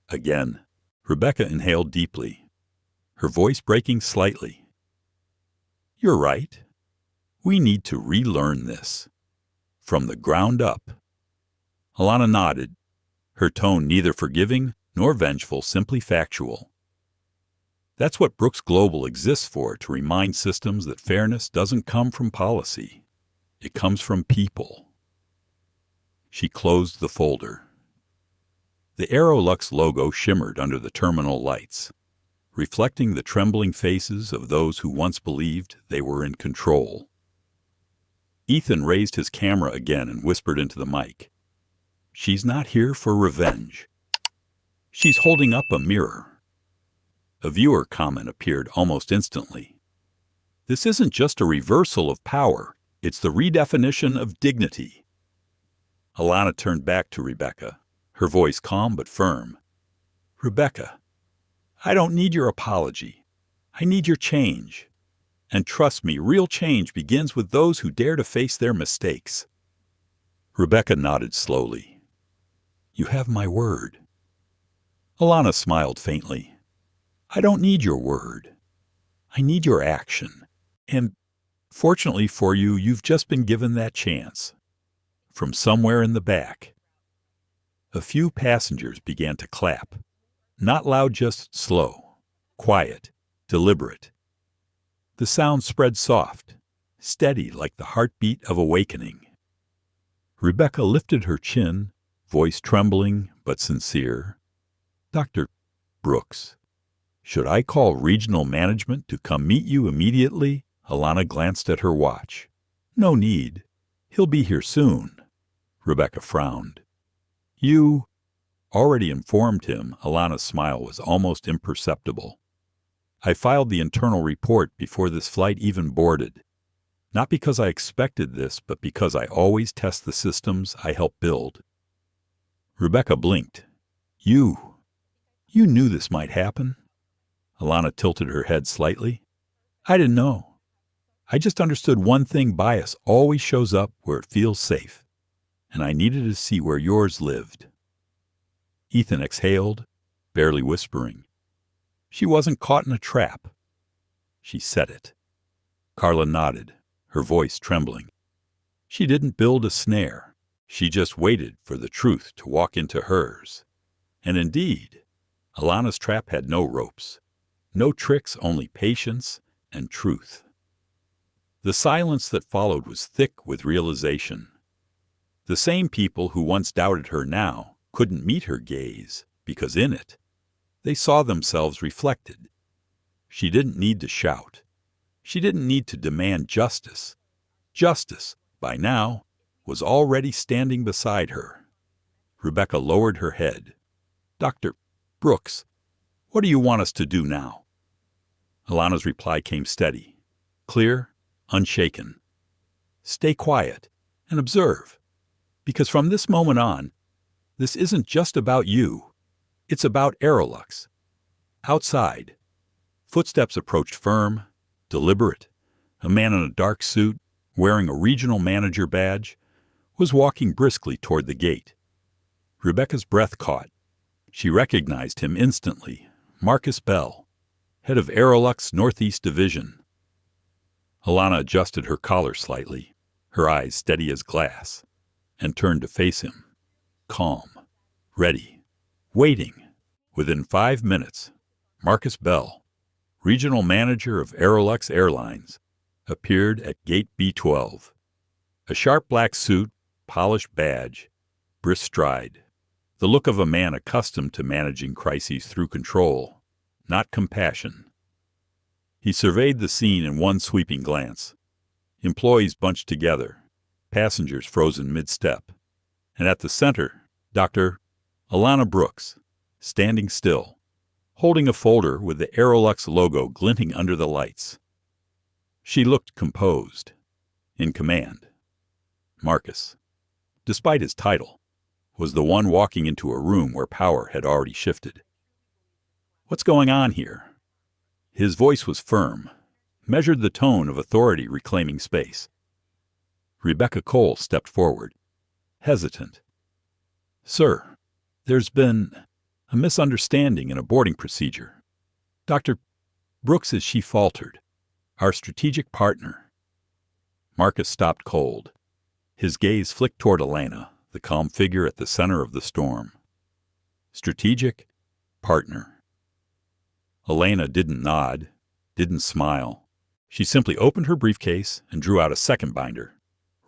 Again, Rebecca inhaled deeply, her voice breaking slightly. "You're right. We need to relearn this. From the ground up." Alana nodded, her tone neither forgiving nor vengeful, simply factual. That's what Brooks Global exists for, to remind systems that fairness doesn't come from policy. It comes from people. She closed the folder. The Aerolux logo shimmered under the terminal lights, reflecting the trembling faces of those who once believed they were in control. Ethan raised his camera again and whispered into the mic, "She's not here for revenge. She's holding up a mirror. A viewer comment appeared almost instantly. This isn't just a reversal of power, it's the redefinition of dignity. Alana turned back to Rebecca, her voice calm but firm. Rebecca, I don't need your apology. I need your change. And trust me, real change begins with those who dare to face their mistakes. Rebecca nodded slowly. You have my word. Alana smiled faintly. I don't need your word. I need your action. And fortunately for you, you've just been given that chance. From somewhere in the back. A few passengers began to clap. Not loud, just slow, quiet, deliberate. The sound spread soft, steady like the heartbeat of awakening. Rebecca lifted her chin, voice trembling but sincere. Dr. Brooks, should I call regional management to come meet you immediately? Alana glanced at her watch. No need. He'll be here soon. Rebecca frowned. You already informed him. Alana's smile was almost imperceptible. I filed the internal report before this flight even boarded. Not because I expected this, but because I always test the systems I help build. Rebecca blinked. You knew this might happen? Alana tilted her head slightly. I didn't know. I just understood one thing: bias always shows up where it feels safe. And I needed to see where yours lived. Ethan exhaled, barely whispering. She wasn't caught in a trap. She said it. Carla nodded, her voice trembling. She didn't build a snare. She just waited for the truth to walk into hers. And indeed, Alana's trap had no ropes. No tricks, only patience and truth. The silence that followed was thick with realization. The same people who once doubted her now couldn't meet her gaze, because in it, they saw themselves reflected. She didn't need to shout. She didn't need to demand justice. Justice, by now, was already standing beside her. Rebecca lowered her head. Dr. Brooks, what do you want us to do now? Alana's reply came steady, clear, unshaken. Stay quiet and observe. Because from this moment on, this isn't just about you. It's about Aerolux. Outside, footsteps approached firm, deliberate. A man in a dark suit, wearing a regional manager badge, was walking briskly toward the gate. Rebecca's breath caught. She recognized him instantly. Marcus Bell, head of Aerolux Northeast Division. Alana adjusted her collar slightly, her eyes steady as glass, and turned to face him. Calm, ready, waiting. Within 5 minutes, Marcus Bell, regional manager of Aerolux Airlines, appeared at Gate B12. A sharp black suit, polished badge, brisk stride. The look of a man accustomed to managing crises through control, not compassion. He surveyed the scene in one sweeping glance. Employees bunched together, passengers frozen mid-step, and at the center, Dr. Alana Brooks, standing still, holding a folder with the Aerolux logo glinting under the lights. She looked composed, in command. Marcus, despite his title, was the one walking into a room where power had already shifted. What's going on here? His voice was firm, measured the tone of authority reclaiming space. Rebecca Cole stepped forward, hesitant. Sir, there's been a misunderstanding in a boarding procedure. Dr. Brooks, as she faltered, our strategic partner. Marcus stopped cold. His gaze flicked toward Alana, the calm figure at the center of the storm. Strategic partner. Alana didn't nod, didn't smile. She simply opened her briefcase and drew out a second binder.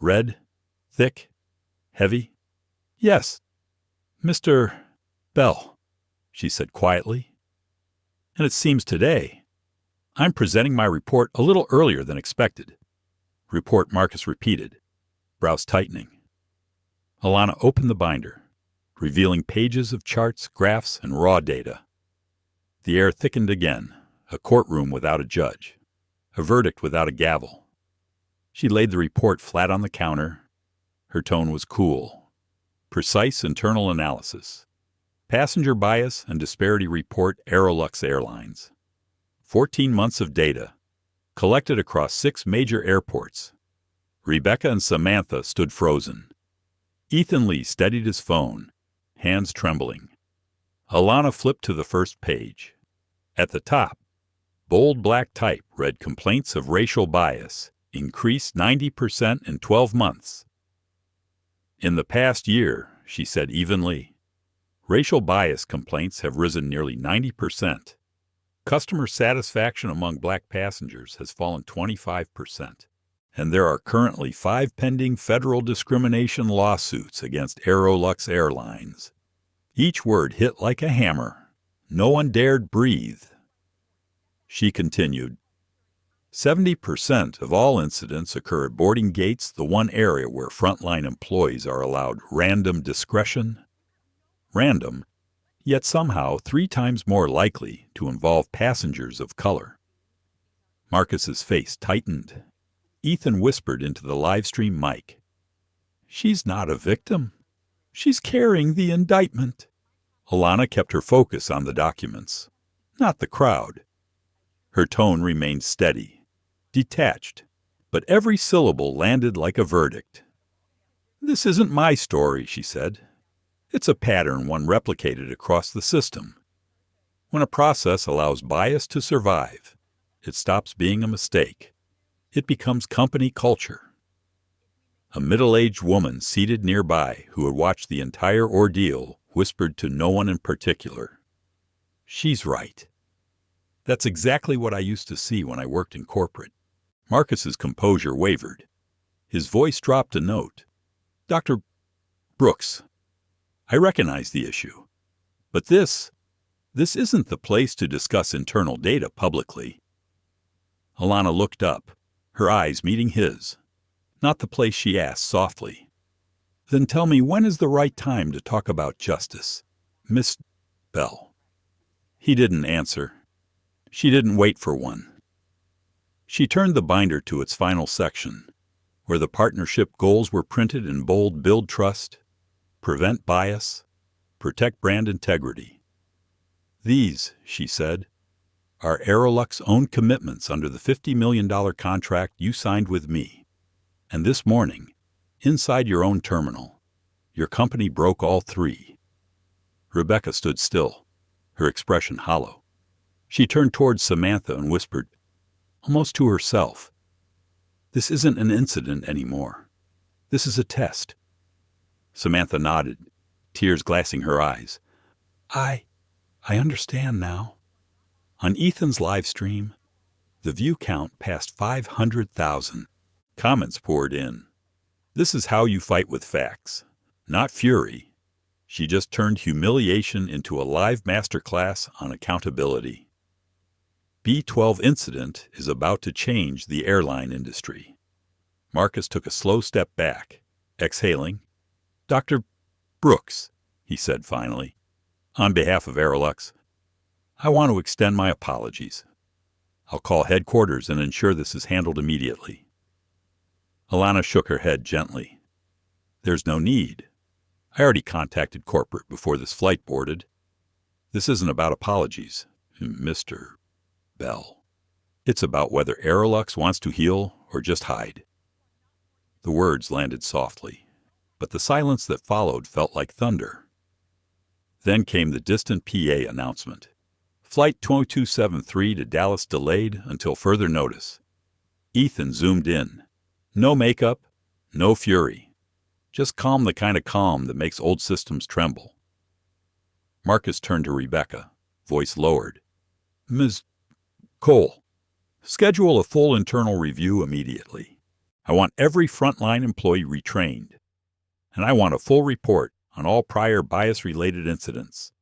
Red, thick, heavy. Yes, Mr. Bell, she said quietly. And it seems today, I'm presenting my report a little earlier than expected. Report, Marcus repeated, brows tightening. Alana opened the binder. revealing pages of charts, graphs, and raw data. The air thickened again, a courtroom without a judge, a verdict without a gavel. She laid the report flat on the counter. Her tone was cool. Precise internal analysis. Passenger bias and disparity report, Aerolux Airlines. 14 months of data, collected across 6 major airports. Rebecca and Samantha stood frozen. Ethan Lee steadied his phone, hands trembling. Alana flipped to the first page. At the top, bold black type read complaints of racial bias, increased 90% in 12 months. In the past year, she said evenly, racial bias complaints have risen nearly 90%. Customer satisfaction among black passengers has fallen 25%. And there are currently 5 pending federal discrimination lawsuits against Aerolux Airlines. Each word hit like a hammer. No one dared breathe. She continued, 70% of all incidents occur at boarding gates, the one area where frontline employees are allowed random discretion. Random, yet somehow 3 times more likely to involve passengers of color. Marcus's face tightened. Ethan whispered into the live stream mic, "She's not a victim. She's carrying the indictment." Alana kept her focus on the documents, not the crowd. Her tone remained steady, detached, but every syllable landed like a verdict. "This isn't my story," she said. "It's a pattern one replicated across the system. When a process allows bias to survive, it stops being a mistake. It becomes company culture." A middle-aged woman seated nearby who had watched the entire ordeal whispered to no one in particular, "She's right. That's exactly what I used to see when I worked in corporate." Marcus's composure wavered. His voice dropped a note. "Dr. Brooks, I recognize the issue, but this isn't the place to discuss internal data publicly." Alana looked up, her eyes meeting his. "Not the place," she asked softly. "Then tell me, when is the right time to talk about justice, Miss Bell?" He didn't answer. She didn't wait for one. She turned the binder to its final section, where the partnership goals were printed in bold: build trust, prevent bias, protect brand integrity. "These," she said, "are Aerolux's own commitments under the $50 million contract you signed with me. And this morning, inside your own terminal, your company broke all 3. Rebecca stood still, her expression hollow. She turned towards Samantha and whispered, almost to herself, "This isn't an incident anymore. This is a test." Samantha nodded, tears glassing her eyes. I understand now." On Ethan's live stream, the view count passed 500,000. Comments poured in. "This is how you fight with facts, not fury." She just turned humiliation into a live masterclass on accountability. B-12 incident is about to change the airline industry. Marcus took a slow step back, exhaling. "Dr. Brooks," he said finally, "on behalf of Aerolux, I want to extend my apologies. I'll call headquarters and ensure this is handled immediately." Alana shook her head gently. "There's no need. I already contacted corporate before this flight boarded. This isn't about apologies, Mr. Bell. It's about whether Aerolux wants to heal or just hide." The words landed softly, but the silence that followed felt like thunder. Then came the distant PA announcement. "Flight 2273 to Dallas delayed until further notice." Ethan zoomed in. No makeup, no fury. Just calm, the kind of calm that makes old systems tremble. Marcus turned to Rebecca, voice lowered. "Ms. Cole, schedule a full internal review immediately. I want every frontline employee retrained. And I want a full report on all prior bias-related incidents."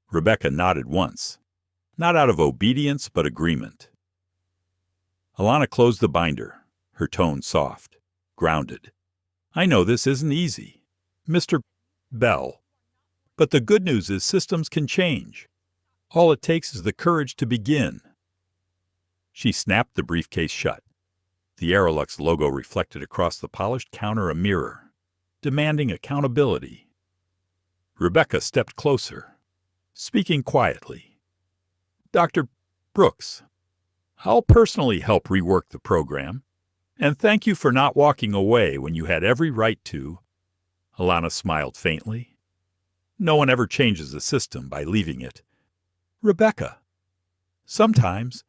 Rebecca nodded once, not out of obedience but agreement. Alana closed the binder, her tone soft, grounded. "I know this isn't easy. Mr. Bell, But the good news is systems can change. All it takes is the courage to begin. She snapped the briefcase shut. The Aerolux logo reflected across the polished counter a mirror, demanding accountability. Rebecca stepped closer, speaking quietly. "Dr. Brooks, I'll personally help rework the program, and thank you for not walking away when you had every right to." Alana smiled faintly. "No one ever changes a system by leaving it. Rebecca, sometimes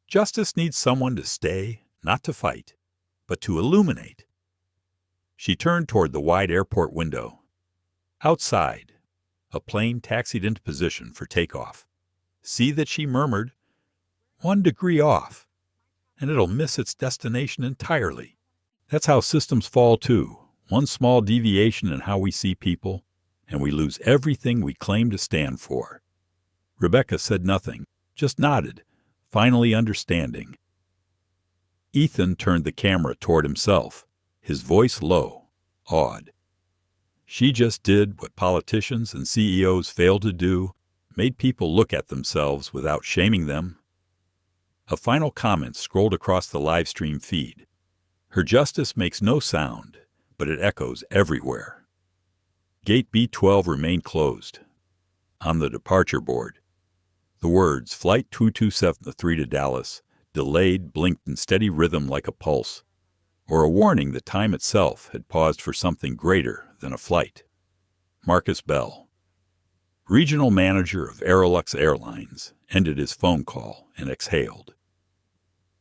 justice needs someone to stay, not to fight, but to illuminate." She turned toward the wide airport window. Outside, a plane taxied into position for takeoff. See that she murmured, "1 degree off, and it'll miss its destination entirely." That's how systems fall too. One small deviation in how we see people, and we lose everything we claim to stand for. Rebecca said nothing, just nodded, finally understanding. Ethan turned the camera toward himself, his voice low, awed. She just did what politicians and CEOs fail to do, made people look at themselves without shaming them. A final comment scrolled across the live stream feed. Her justice makes no sound, but it echoes everywhere. Gate B12 remained closed. On the departure board, the words Flight 227-3 to Dallas, delayed, blinked in steady rhythm like a pulse, or a warning that time itself had paused for something greater than a flight. Marcus Bell, regional manager of Aerolux Airlines, ended his phone call and exhaled.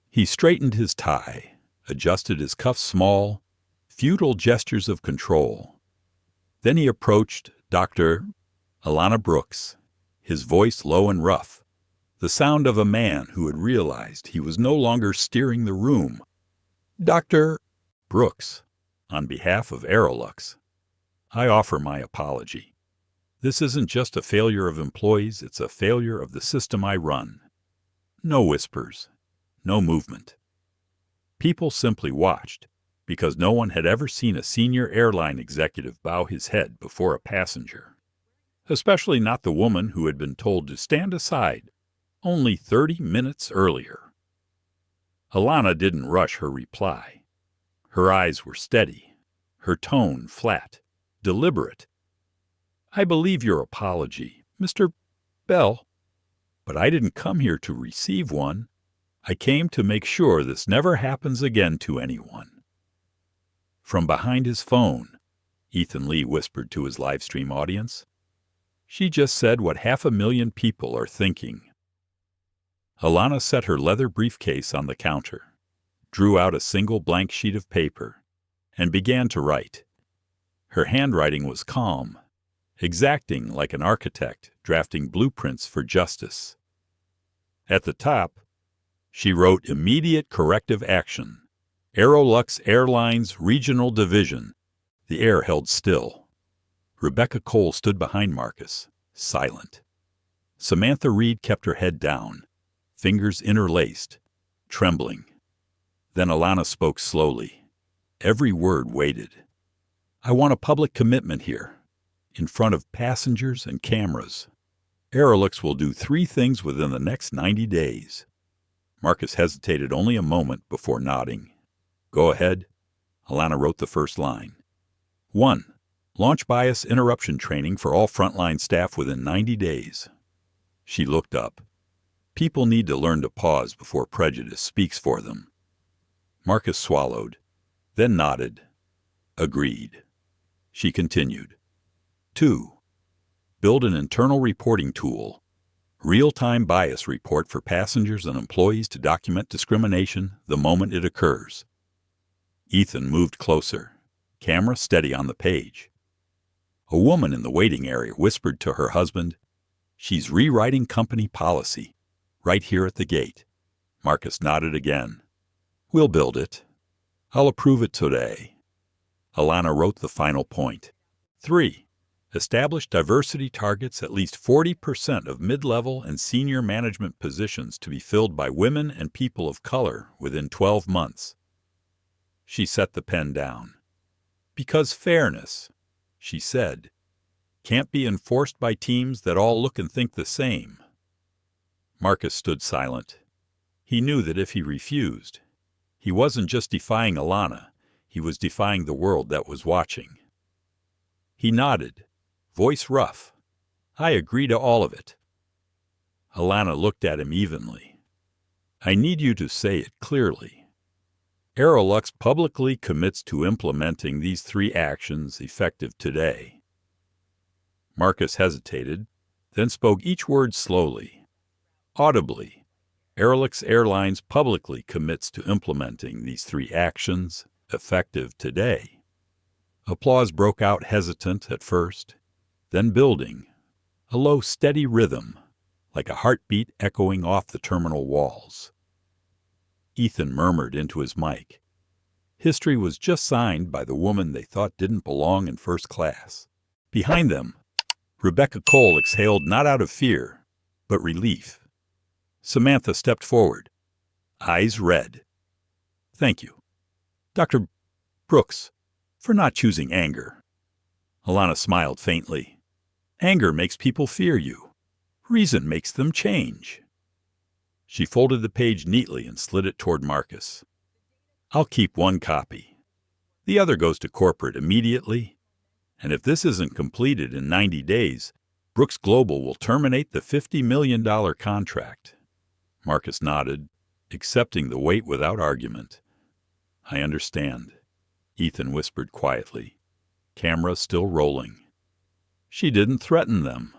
He straightened his tie, adjusted his cuffs small, futile gestures of control. Then he approached Dr. Alana Brooks, his voice low and rough, the sound of a man who had realized he was no longer steering the room. "Dr. Brooks, on behalf of Aerolux, I offer my apology. This isn't just a failure of employees, it's a failure of the system I run." No whispers, no movement. People simply watched, because no one had ever seen a senior airline executive bow his head before a passenger, especially not the woman who had been told to stand aside only 30 minutes earlier. Alana didn't rush her reply. Her eyes were steady, her tone flat, deliberate. "I believe your apology, Mr. Bell, but I didn't come here to receive one. I came to make sure this never happens again to anyone." From behind his phone, Ethan Lee whispered to his livestream audience, "She just said what 500,000 people are thinking." Alana set her leather briefcase on the counter, drew out a single blank sheet of paper, and began to write. Her handwriting was calm, exacting like an architect drafting blueprints for justice. At the top, she wrote immediate corrective action. Aerolux Airlines Regional Division. The air held still. Rebecca Cole stood behind Marcus, silent. Samantha Reed kept her head down, fingers interlaced, trembling. Then Alana spoke slowly. Every word weighted. "I want a public commitment here, in front of passengers and cameras. Aerolux will do 3 things within the next 90 days. Marcus hesitated only a moment before nodding. "Go ahead." Alana wrote the first line. 1. Launch bias interruption training for all frontline staff within 90 days. She looked up. People need to learn to pause before prejudice speaks for them. Marcus swallowed, then nodded. Agreed. She continued. 2. Build an internal reporting tool. Real-time bias report for passengers and employees to document discrimination the moment it occurs. Ethan moved closer, camera steady on the page. A woman in the waiting area whispered to her husband, "She's rewriting company policy, right here at the gate." Marcus nodded again. "We'll build it. I'll approve it today." Alana wrote the final point. 3. Establish diversity targets at least 40% of mid-level and senior management positions to be filled by women and people of color within 12 months. She set the pen down. "Because fairness," she said. can't be enforced by teams that all look and think the same. Marcus stood silent. He knew that if he refused, he wasn't just defying Alana, he was defying the world that was watching. He nodded, voice rough. I agree to all of it. Alana looked at him evenly. I need you to say it clearly. Aerolux publicly commits to implementing these 3 actions effective today. Marcus hesitated, then spoke each word slowly. Audibly, Aerolux Airlines publicly commits to implementing these 3 actions effective today. Applause broke out, hesitant at first, then building, a low, steady rhythm, like a heartbeat echoing off the terminal walls. Ethan murmured into his mic. History was just signed by the woman they thought didn't belong in first class. Behind them, Rebecca Cole exhaled not out of fear, but relief. Samantha stepped forward, eyes red. Thank you, Dr. Brooks, for not choosing anger. Alana smiled faintly. Anger makes people fear you. Reason makes them change. She folded the page neatly and slid it toward Marcus. I'll keep 1 copy. The other goes to corporate immediately, and if this isn't completed in 90 days, Brooks Global will terminate the $50 million contract. Marcus nodded, accepting the weight without argument. I understand, Ethan whispered quietly, camera still rolling. She didn't threaten them.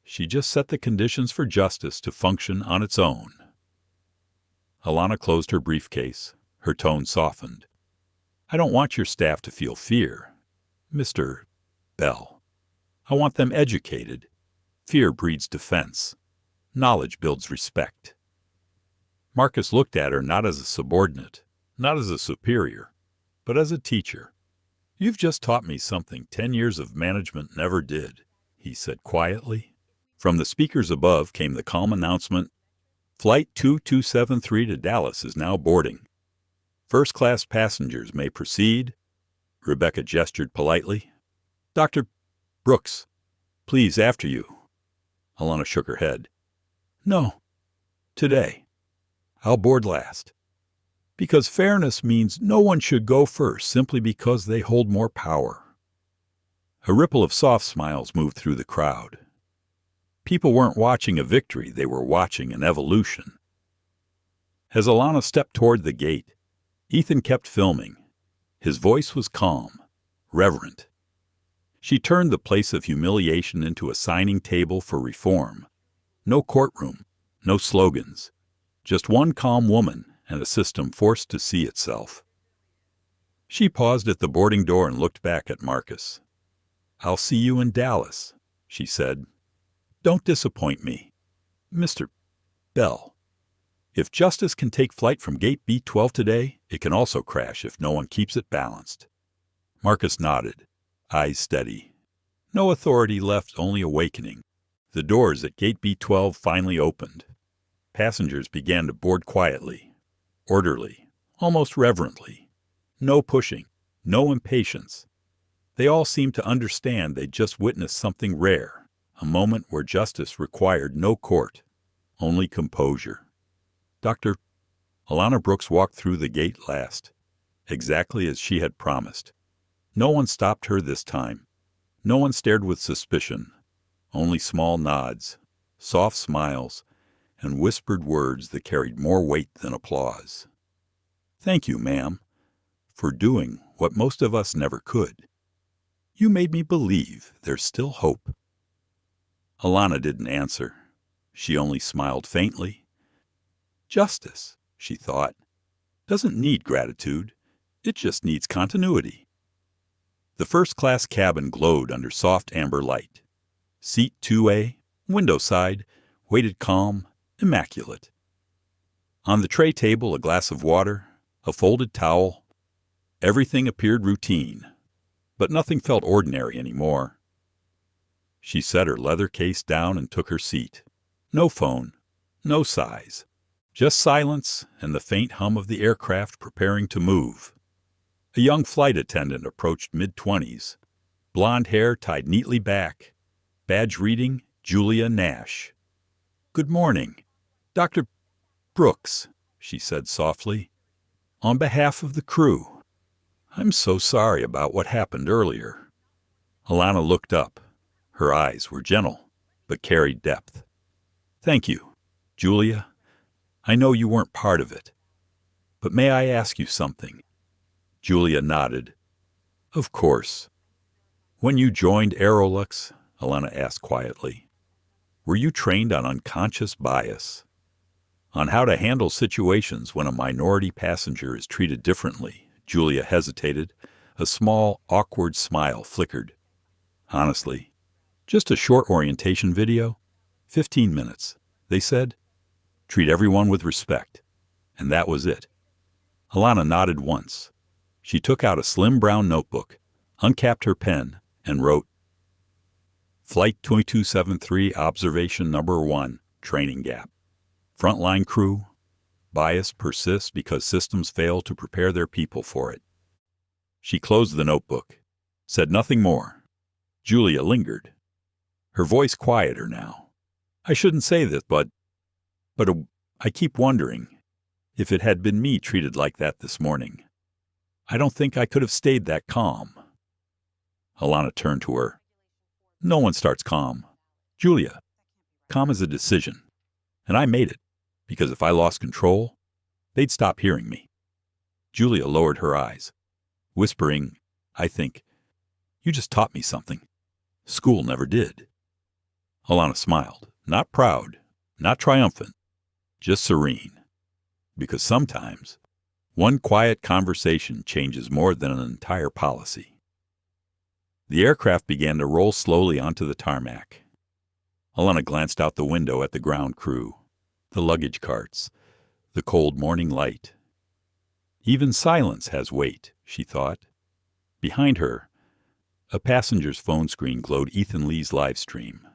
She just set the conditions for justice to function on its own. Alana closed her briefcase. Her tone softened. I don't want your staff to feel fear, Mr. Bell. I want them educated. Fear breeds defense. Knowledge builds respect. Marcus looked at her not as a subordinate, not as a superior, but as a teacher. You've just taught me something 10 years of management never did, he said quietly. From the speakers above came the calm announcement, Flight 2273 to Dallas is now boarding. First-class passengers may proceed. Rebecca gestured politely. Dr. Brooks, please, after you. Alana shook her head. No, today. I'll board last. Because fairness means no one should go first simply because they hold more power. A ripple of soft smiles moved through the crowd. People weren't watching a victory, they were watching an evolution. As Alana stepped toward the gate, Ethan kept filming. His voice was calm, reverent. She turned the place of humiliation into a signing table for reform. No courtroom, no slogans. Just one calm woman and a system forced to see itself. She paused at the boarding door and looked back at Marcus. I'll see you in Dallas, she said. Don't disappoint me, Mr. Bell. If justice can take flight from Gate B12 today, it can also crash if no one keeps it balanced. Marcus nodded, eyes steady. No authority left, only awakening. The doors at Gate B12 finally opened. Passengers began to board quietly, orderly, almost reverently. No pushing, no impatience. They all seemed to understand they'd just witnessed something rare, a moment where justice required no court, only composure. Dr. Alana Brooks walked through the gate last, exactly as she had promised. No one stopped her this time. No one stared with suspicion. Only small nods, soft smiles, and whispered words that carried more weight than applause. Thank you, ma'am, for doing what most of us never could. You made me believe there's still hope. Alana didn't answer. She only smiled faintly. Justice, she thought, doesn't need gratitude. It just needs continuity. The first-class cabin glowed under soft amber light. Seat 2A, window side, waited calm, immaculate. On the tray table, a glass of water, a folded towel. Everything appeared routine, but nothing felt ordinary anymore. She set her leather case down and took her seat. No phone, no sighs. Just silence and the faint hum of the aircraft preparing to move. A young flight attendant approached mid-20s, blonde hair tied neatly back, Badge reading, Julia Nash. "Good morning, Dr. Brooks," she said softly. "On behalf of the crew, I'm so sorry about what happened earlier." Alana looked up. Her eyes were gentle, but carried depth. "Thank you, Julia. I know you weren't part of it. But may I ask you something?" Julia nodded. "Of course." "When you joined Aerolux," Alana asked quietly, "were you trained on unconscious bias? On how to handle situations when a minority passenger is treated differently?" Julia hesitated. A small, awkward smile flickered. "Honestly, just a short orientation video. 15 minutes, they said. Treat everyone with respect. And that was it." Alana nodded once. She took out a slim brown notebook, uncapped her pen, and wrote, "Flight 2273, observation number 1, training gap. Frontline crew, bias persists because systems fail to prepare their people for it." She closed the notebook, said nothing more. Julia lingered, her voice quieter now. "I shouldn't say this, but I keep wondering if it had been me treated like that this morning. I don't think I could have stayed that calm." Alana turned to her. "No one starts calm. Julia, calm is a decision. And I made it, because if I lost control, they'd stop hearing me." Julia lowered her eyes, whispering, "I think, you just taught me something. School never did." Alana smiled, not proud, not triumphant, just serene. Because sometimes one quiet conversation changes more than an entire policy. The aircraft began to roll slowly onto the tarmac. Alana glanced out the window at the ground crew, the luggage carts, the cold morning light. Even silence has weight, she thought. Behind her, a passenger's phone screen glowed Ethan Lee's live stream,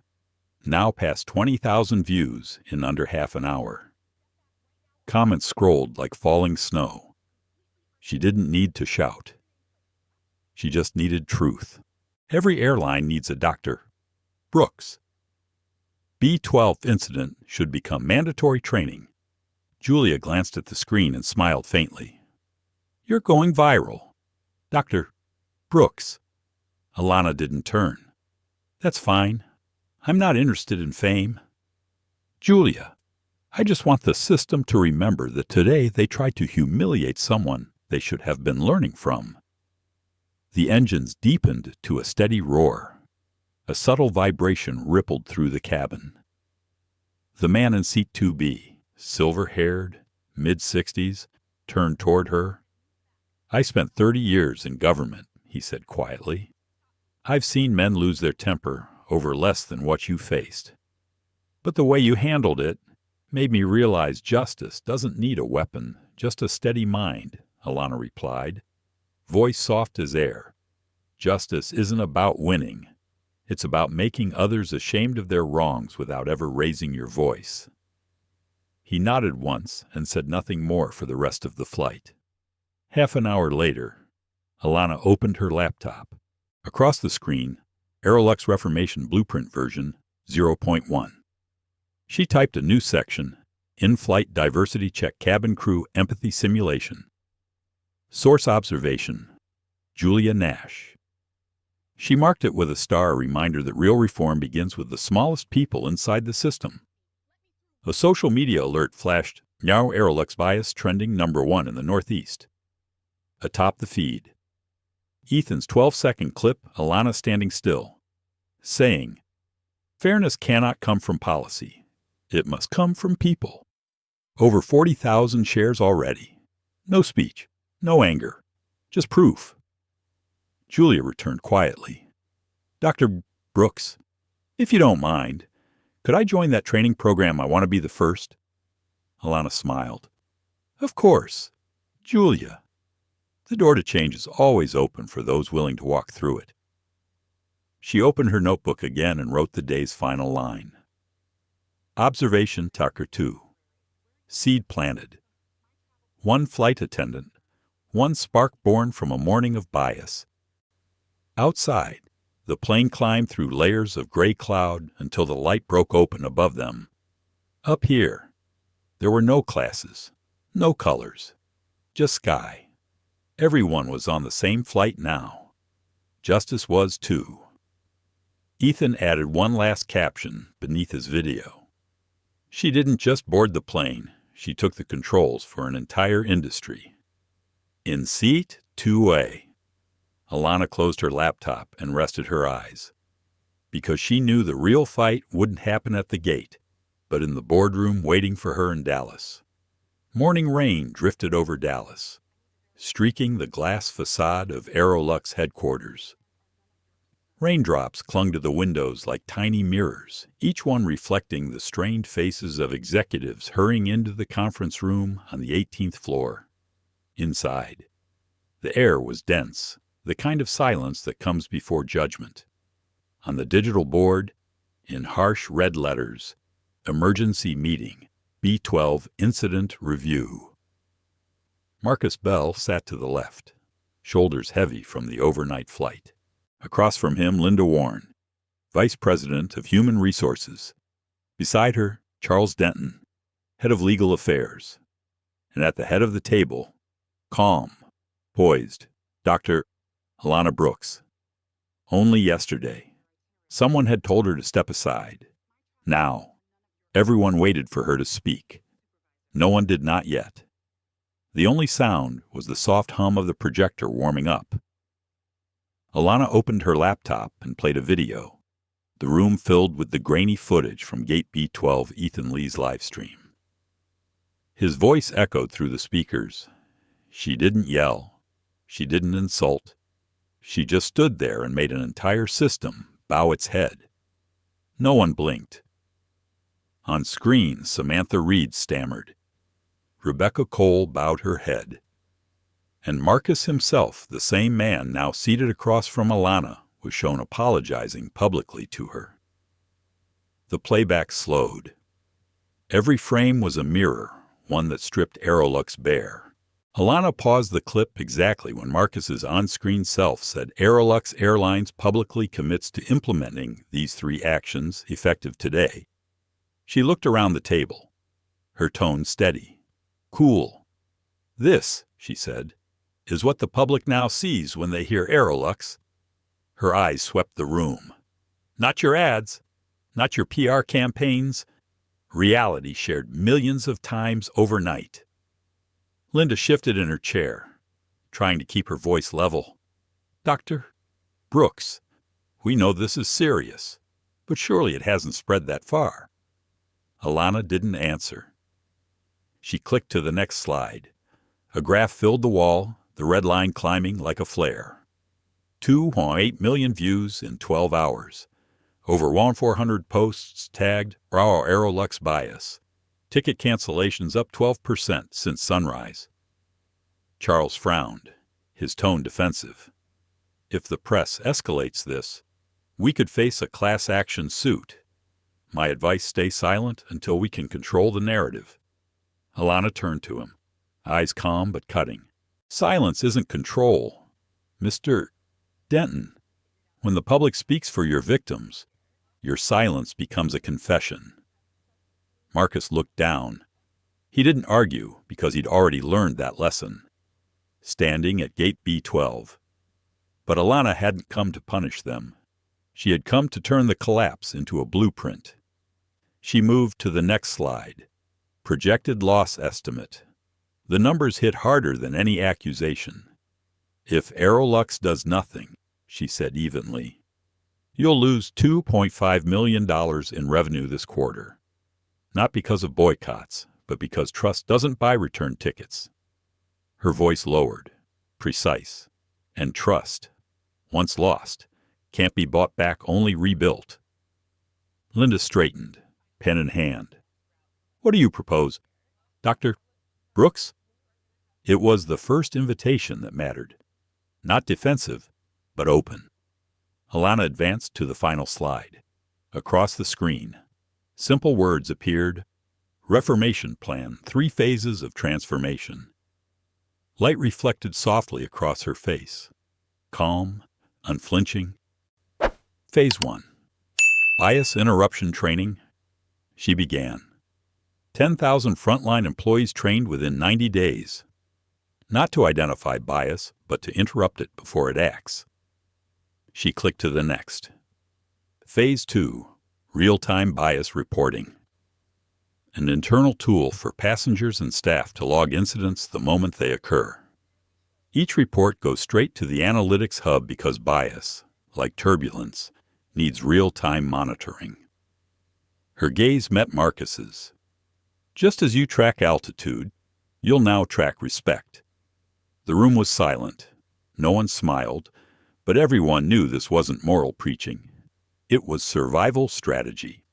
now past 20,000 views in under half an hour. Comments scrolled like falling snow. She didn't need to shout. She just needed truth. Every airline needs a Dr. Brooks. B-12 incident should become mandatory training. Julia glanced at the screen and smiled faintly. "You're going viral. Dr. Brooks." Alana didn't turn. "That's fine. I'm not interested in fame. Julia, I just want the system to remember that today they tried to humiliate someone they should have been learning from." The engines deepened to a steady roar. A subtle vibration rippled through the cabin. The man in seat 2B, silver-haired, mid-60s, turned toward her. "I spent 30 years in government," he said quietly. "I've seen men lose their temper over less than what you faced. But the way you handled it made me realize justice doesn't need a weapon, just a steady mind," Alana replied, voice soft as air. "Justice isn't about winning. It's about making others ashamed of their wrongs without ever raising your voice." He nodded once and said nothing more for the rest of the flight. Half an hour later, Alana opened her laptop. Across the screen, Aerolux Reformation Blueprint version 0.1. She typed a new section, In-Flight Diversity Check Cabin Crew Empathy Simulation. Source observation, Julia Nash. She marked it with a star, a reminder that real reform begins with the smallest people inside the system. A social media alert flashed, "Now Aerolux bias trending #1 in the Northeast." Atop the feed, Ethan's 12-second clip, Alana standing still, saying, "Fairness cannot come from policy. It must come from people." Over 40,000 shares already. No speech, no anger, just proof. Julia returned quietly. "Dr. Brooks, if you don't mind, could I join that training program? I want to be the first." Alana smiled. "Of course. Julia, the door to change is always open for those willing to walk through it." She opened her notebook again and wrote the day's final line. Observation Tucker 2. Seed planted. One flight attendant. One spark born from a morning of bias. Outside, The plane climbed through layers of gray cloud until the light broke open above them. Up here, there were no classes, no colors, just sky. Everyone was on the same flight now. Justice was too. Ethan added one last caption beneath his video. She didn't just board the plane, she took the controls for an entire industry. In seat 2A. Alana closed her laptop and rested her eyes. Because she knew the real fight wouldn't happen at the gate, but in the boardroom waiting for her in Dallas. Morning rain drifted over Dallas, streaking the glass facade of Aerolux headquarters. Raindrops clung to the windows like tiny mirrors, each one reflecting the strained faces of executives hurrying into the conference room on the 18th floor. Inside, the air was dense, the kind of silence that comes before judgment. On the digital board, in harsh red letters, Emergency Meeting, B-12 Incident Review. Marcus Bell sat to the left, shoulders heavy from the overnight flight. Across from him, Linda Warren, Vice President of Human Resources. Beside her, Charles Denton, Head of Legal Affairs. And at the head of the table, calm, poised, Dr. Alana Brooks. Only yesterday, someone had told her to step aside. Now, everyone waited for her to speak. No one did not yet. The only sound was the soft hum of the projector warming up. Alana opened her laptop and played a video, the room filled with the grainy footage from Gate B-12 Ethan Lee's live stream. His voice echoed through the speakers. She didn't yell. She didn't insult. She just stood there and made an entire system bow its head. No one blinked. On screen, Samantha Reed stammered. Rebecca Cole bowed her head. And Marcus himself, the same man now seated across from Alana, was shown apologizing publicly to her. The playback slowed. Every frame was a mirror, one that stripped Aerolux bare. Alana paused the clip exactly when Marcus's on-screen self said Aerolux Airlines publicly commits to implementing these 3 actions effective today. She looked around the table, her tone steady, cool. This, she said, is what the public now sees when they hear Aerolux. Her eyes swept the room. Not your ads, not your PR campaigns, reality shared millions of times overnight. Linda shifted in her chair, trying to keep her voice level. Dr. Brooks, we know this is serious, but surely it hasn't spread that far. Alana didn't answer. She clicked to the next slide. A graph filled the wall, the red line climbing like a flare. 2.8 million views in 12 hours. Over 1,400 posts tagged Raw Aerolux bias. Ticket cancellations up 12% since sunrise. Charles frowned, his tone defensive. If the press escalates this, we could face a class action suit. My advice, stay silent until we can control the narrative. Alana turned to him, eyes calm but cutting. Silence isn't control. Mr. Denton, when the public speaks for your victims, your silence becomes a confession. Marcus looked down. He didn't argue because he'd already learned that lesson. Standing at Gate B-12. But Alana hadn't come to punish them. She had come to turn the collapse into a blueprint. She moved to the next slide. Projected loss estimate. The numbers hit harder than any accusation. If Aerolux does nothing, she said evenly, you'll lose $2.5 million in revenue this quarter. Not because of boycotts, but because trust doesn't buy return tickets. Her voice lowered, precise. And trust, once lost, can't be bought back, only rebuilt. Linda straightened, pen in hand. What do you propose, Dr. Brooks? It was the first invitation that mattered. Not defensive, but open. Alana advanced to the final slide. Across the screen, simple words appeared. Reformation plan, 3 phases of transformation. Light reflected softly across her face. Calm, unflinching. Phase 1. Bias Interruption Training. She began. 10,000 frontline employees trained within 90 days. Not to identify bias, but to interrupt it before it acts. She clicked to the next. Phase 2. Real-time bias reporting. An internal tool for passengers and staff to log incidents the moment they occur. Each report goes straight to the analytics hub because bias, like turbulence, needs real-time monitoring. Her gaze met Marcus's. Just as you track altitude, you'll now track respect. The room was silent. No one smiled, but everyone knew this wasn't moral preaching. It was survival strategy.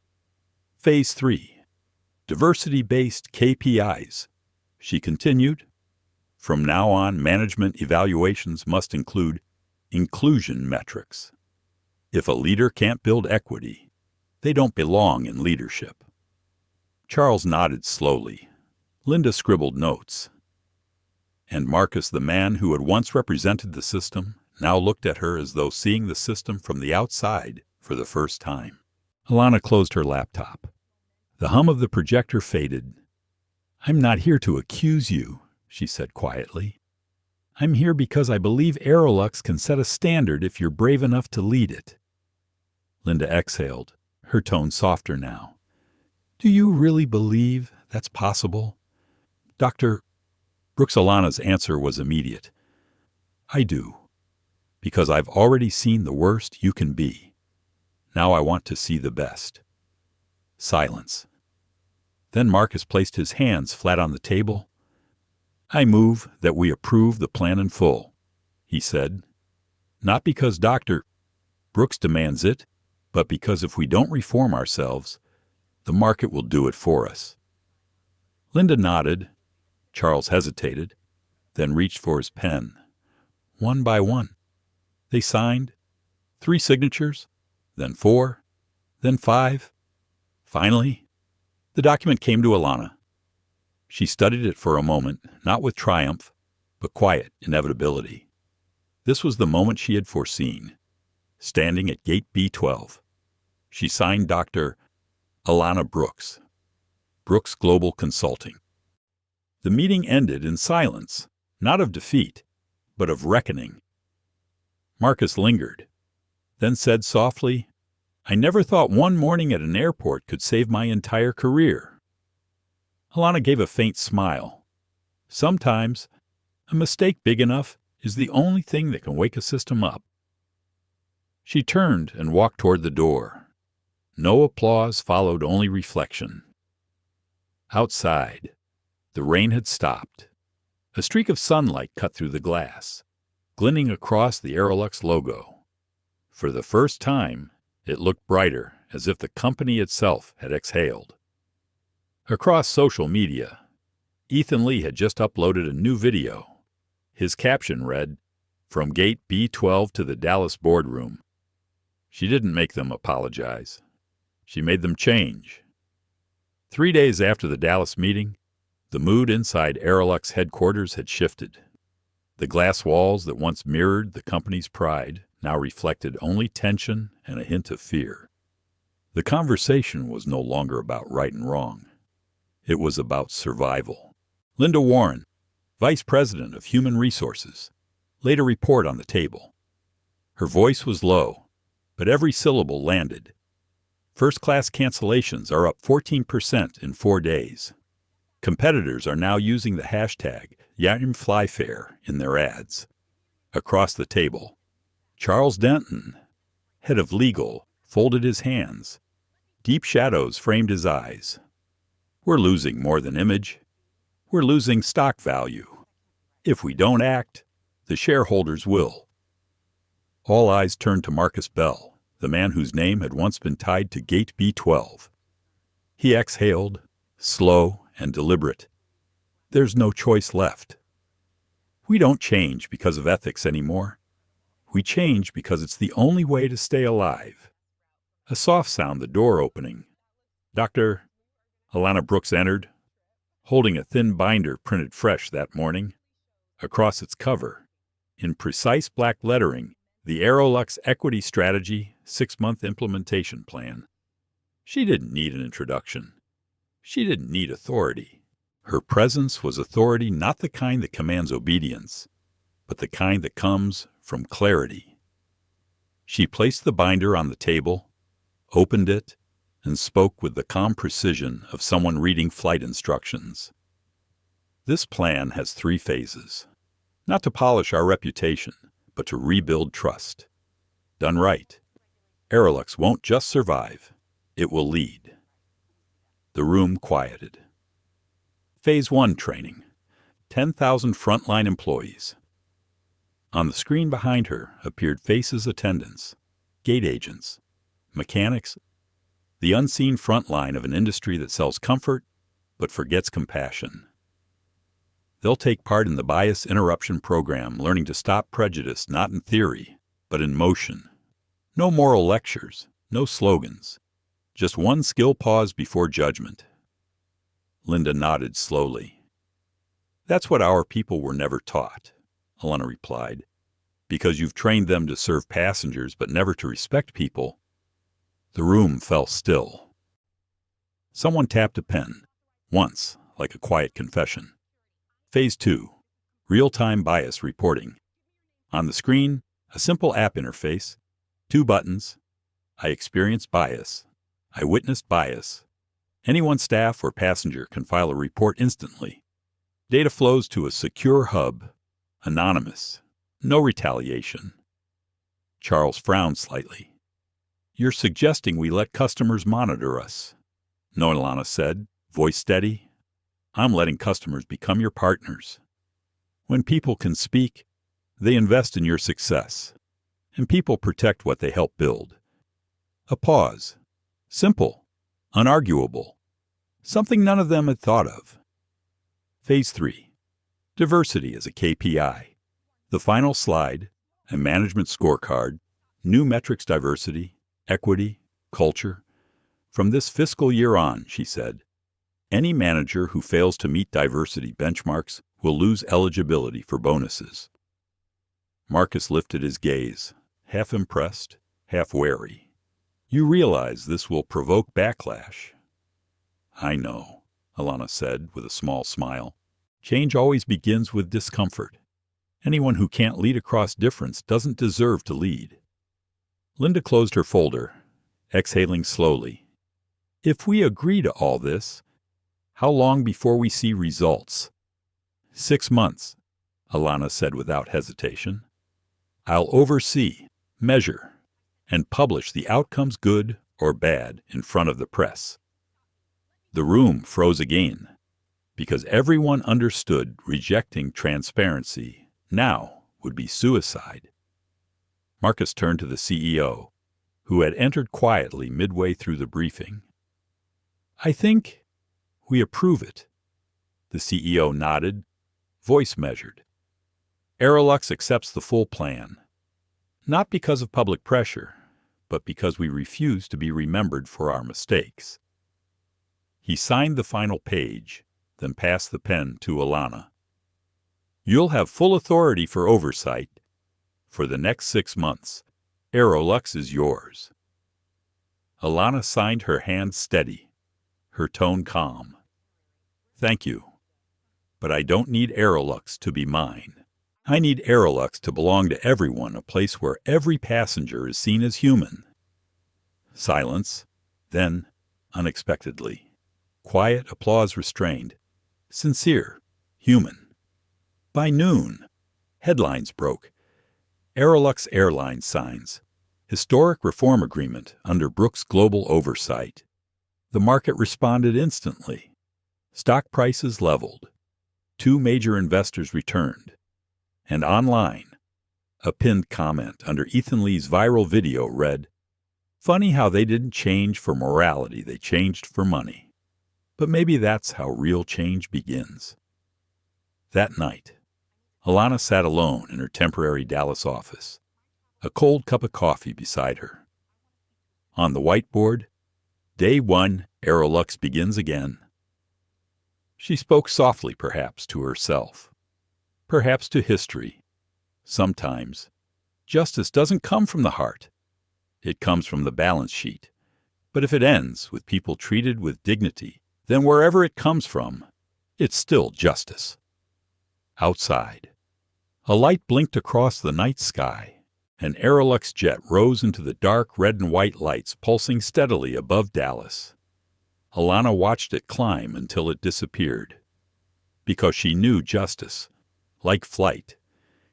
Phase 3. Diversity-based KPIs. She continued. From now on, management evaluations must include inclusion metrics. If a leader can't build equity, they don't belong in leadership. Charles nodded slowly. Linda scribbled notes. And Marcus, the man who had once represented the system, now looked at her as though seeing the system from the outside for the first time. Alana closed her laptop. The hum of the projector faded. "I'm not here to accuse you," she said quietly. "I'm here because I believe Aerolux can set a standard if you're brave enough to lead it." Linda exhaled, her tone softer now. "Do you really believe that's possible?" Dr. Brooks. Alana's answer was immediate. "I do, because I've already seen the worst you can be. Now I want to see the best." Silence. Then Marcus placed his hands flat on the table. "I move that we approve the plan in full," he said. "Not because Dr. Brooks demands it, but because if we don't reform ourselves, the market will do it for us." Linda nodded. Charles hesitated, then reached for his pen. One by one, they signed. 3 signatures, then 4, then 5. Finally, the document came to Alana. She studied it for a moment, not with triumph, but quiet inevitability. This was the moment she had foreseen. Standing at gate B12, she signed Dr. Alana Brooks, Brooks Global Consulting. The meeting ended in silence, not of defeat, but of reckoning. Marcus lingered, then said softly, "I never thought one morning at an airport could save my entire career." Alana gave a faint smile. Sometimes, a mistake big enough is the only thing that can wake a system up. She turned and walked toward the door. No applause followed, only reflection. Outside, the rain had stopped. A streak of sunlight cut through the glass, glinting across the Aerolux logo. For the first time, it looked brighter, as if the company itself had exhaled. Across social media, Ethan Lee had just uploaded a new video. His caption read, "From Gate B12 to the Dallas boardroom." She didn't make them apologize. She made them change. 3 days after the Dallas meeting, the mood inside Aerolux headquarters had shifted. The glass walls that once mirrored the company's pride now reflected only tension and a hint of fear. The conversation was no longer about right and wrong. It was about survival. Linda Warren, Vice President of Human Resources, laid a report on the table. Her voice was low, but every syllable landed. First-class cancellations are up 14% in 4 days. Competitors are now using the hashtag #YamFlyFair in their ads. Across the table, Charles Denton, head of legal, folded his hands. Deep shadows framed his eyes. "We're losing more than image. We're losing stock value. If we don't act, the shareholders will." All eyes turned to Marcus Bell, the man whose name had once been tied to Gate B12. He exhaled, slow and deliberate. "There's no choice left. We don't change because of ethics anymore. We change because it's the only way to stay alive." A soft sound, the door opening. Dr. Alana Brooks entered, holding a thin binder printed fresh that morning. Across its cover, in precise black lettering, The Aerolux Equity Strategy 6-month implementation plan. She didn't need an introduction. She didn't need authority. Her presence was authority, not the kind that commands obedience, but the kind that comes from clarity. She placed the binder on the table, opened it, and spoke with the calm precision of someone reading flight instructions. This plan has 3 phases. Not to polish our reputation, but to rebuild trust. Done right, Aerolux won't just survive, it will lead. The room quieted. Phase 1 training. 10,000 frontline employees. On the screen behind her appeared faces, attendants, gate agents, mechanics, the unseen front line of an industry that sells comfort but forgets compassion. They'll take part in the bias interruption program, learning to stop prejudice not in theory, but in motion. No moral lectures, no slogans, just one skill pause before judgment. Linda nodded slowly. That's what our people were never taught, Alana replied. Because you've trained them to serve passengers but never to respect people. The room fell still. Someone tapped a pen, once, like a quiet confession. Phase 2, real-time bias reporting. On the screen, a simple app interface, 2 buttons. I experienced bias. I witnessed bias. Anyone, staff or passenger, can file a report instantly. Data flows to a secure hub, anonymous, no retaliation. Charles frowned slightly. You're suggesting we let customers monitor us. No, Alana said, voice steady. I'm letting customers become your partners. When people can speak, they invest in your success, and people protect what they help build. A pause. Simple, unarguable, something none of them had thought of. Phase 3. Diversity as a KPI. The final slide, a management scorecard, new metrics: diversity, equity, culture. From this fiscal year on, she said, any manager who fails to meet diversity benchmarks will lose eligibility for bonuses. Marcus lifted his gaze, half impressed, half wary. You realize this will provoke backlash. I know, Alana said with a small smile. Change always begins with discomfort. Anyone who can't lead across difference doesn't deserve to lead. Linda closed her folder, exhaling slowly. If we agree to all this, how long before we see results? 6 months, Alana said without hesitation. I'll oversee, measure, and publish the outcomes, good or bad, in front of the press. The room froze again, because everyone understood rejecting transparency now would be suicide. Marcus turned to the CEO, who had entered quietly midway through the briefing. I think we approve it. The CEO nodded, voice measured. Aerolux accepts the full plan, not because of public pressure, but because we refuse to be remembered for our mistakes. He signed the final page, then passed the pen to Alana. You'll have full authority for oversight. For the next 6 months, Aerolux is yours. Alana signed, her hand steady, her tone calm. Thank you, but I don't need Aerolux to be mine. I need Aerolux to belong to everyone, a place where every passenger is seen as human. Silence, then, unexpectedly. Quiet applause, restrained. Sincere, human. By noon, headlines broke. Aerolux Airlines signs. Historic reform agreement under Brooks Global oversight. The market responded instantly. Stock prices leveled. 2 major investors returned. And online, a pinned comment under Ethan Lee's viral video read, "Funny how they didn't change for morality, they changed for money." But maybe that's how real change begins. That night, Alana sat alone in her temporary Dallas office, a cold cup of coffee beside her. On the whiteboard, Day 1, Aerolux begins again. She spoke softly, perhaps to herself, perhaps to history, sometimes Justice doesn't come from the heart. It comes from the balance sheet. But if it ends with people treated with dignity, then wherever it comes from, it's still justice. Outside, a light blinked across the night sky. An Aerolux jet rose into the dark red and white lights pulsing steadily above Dallas. Alana watched it climb until it disappeared, because she knew justice, like flight,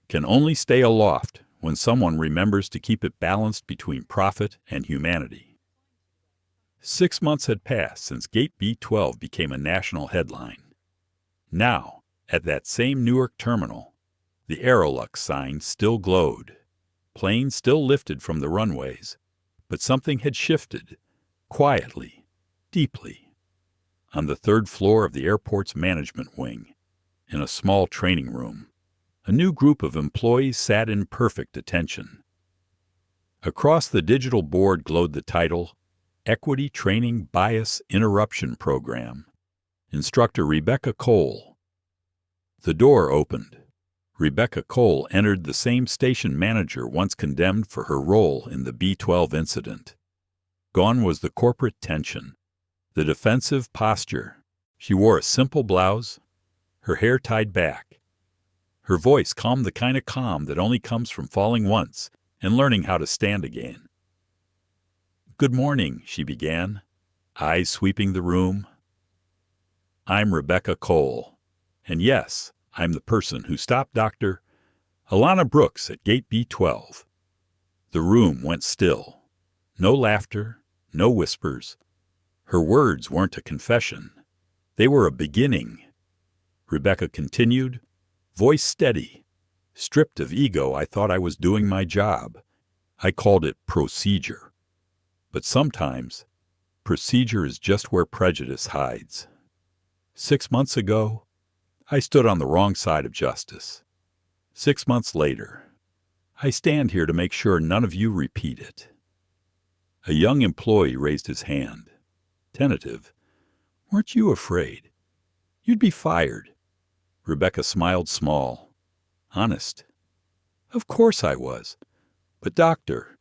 can only stay aloft when someone remembers to keep it balanced between profit and humanity. 6 months had passed since Gate B-12 became a national headline. Now, at that same Newark terminal, the Aerolux sign still glowed. Planes still lifted from the runways, but something had shifted, quietly, deeply. On the 3rd floor of the airport's management wing, in a small training room, a new group of employees sat in perfect attention. Across the digital board glowed the title, Equity Training Bias Interruption Program. Instructor Rebecca Cole. The door opened. Rebecca Cole entered, the same station manager once condemned for her role in the B-12 incident. Gone was the corporate tension, the defensive posture. She wore a simple blouse, her hair tied back. Her voice calmed, the kind of calm that only comes from falling once and learning how to stand again. "Good morning," she began, eyes sweeping the room. "I'm Rebecca Cole, and yes, I'm the person who stopped Dr. Alana Brooks at Gate B-12. The room went still. No laughter, no whispers. Her words weren't a confession. They were a beginning. Rebecca continued, voice steady. Stripped of ego, I thought I was doing my job. I called it procedure. But sometimes, procedure is just where prejudice hides. 6 months ago, I stood on the wrong side of justice. 6 months later, I stand here to make sure none of you repeat it." A young employee raised his hand. Tentative. "Weren't you afraid? You'd be fired." Rebecca smiled small. Honest. "Of course I was. But Dr.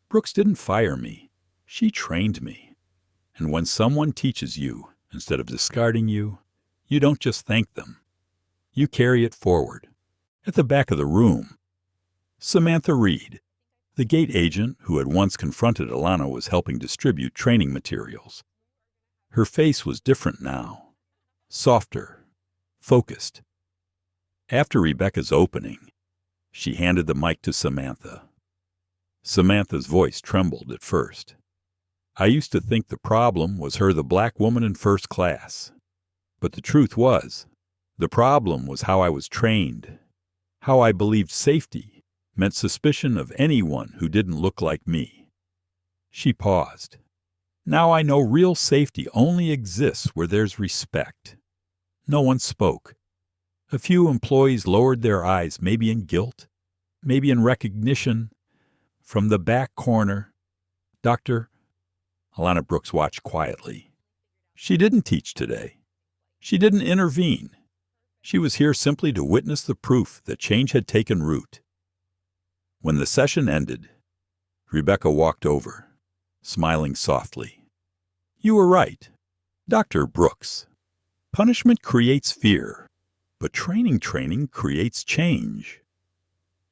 Brooks didn't fire me. She trained me. And when someone teaches you, instead of discarding you, you don't just thank them. You carry it forward." At the back of the room, Samantha Reed, the gate agent who had once confronted Alana, was helping distribute training materials. Her face was different now, softer, focused. After Rebecca's opening, she handed the mic to Samantha. Samantha's voice trembled at first. "I used to think the problem was her, the black woman in first class. But the truth was, the problem was how I was trained, how I believed safety meant suspicion of anyone who didn't look like me." She paused. "Now I know real safety only exists where there's respect." No one spoke. A few employees lowered their eyes, maybe in guilt, maybe in recognition. From the back corner, Dr. Alana Brooks watched quietly. She didn't teach today. She didn't intervene. She was here simply to witness the proof that change had taken root. When the session ended, Rebecca walked over, smiling softly. "You were right, Dr. Brooks. Punishment creates fear, but training creates change."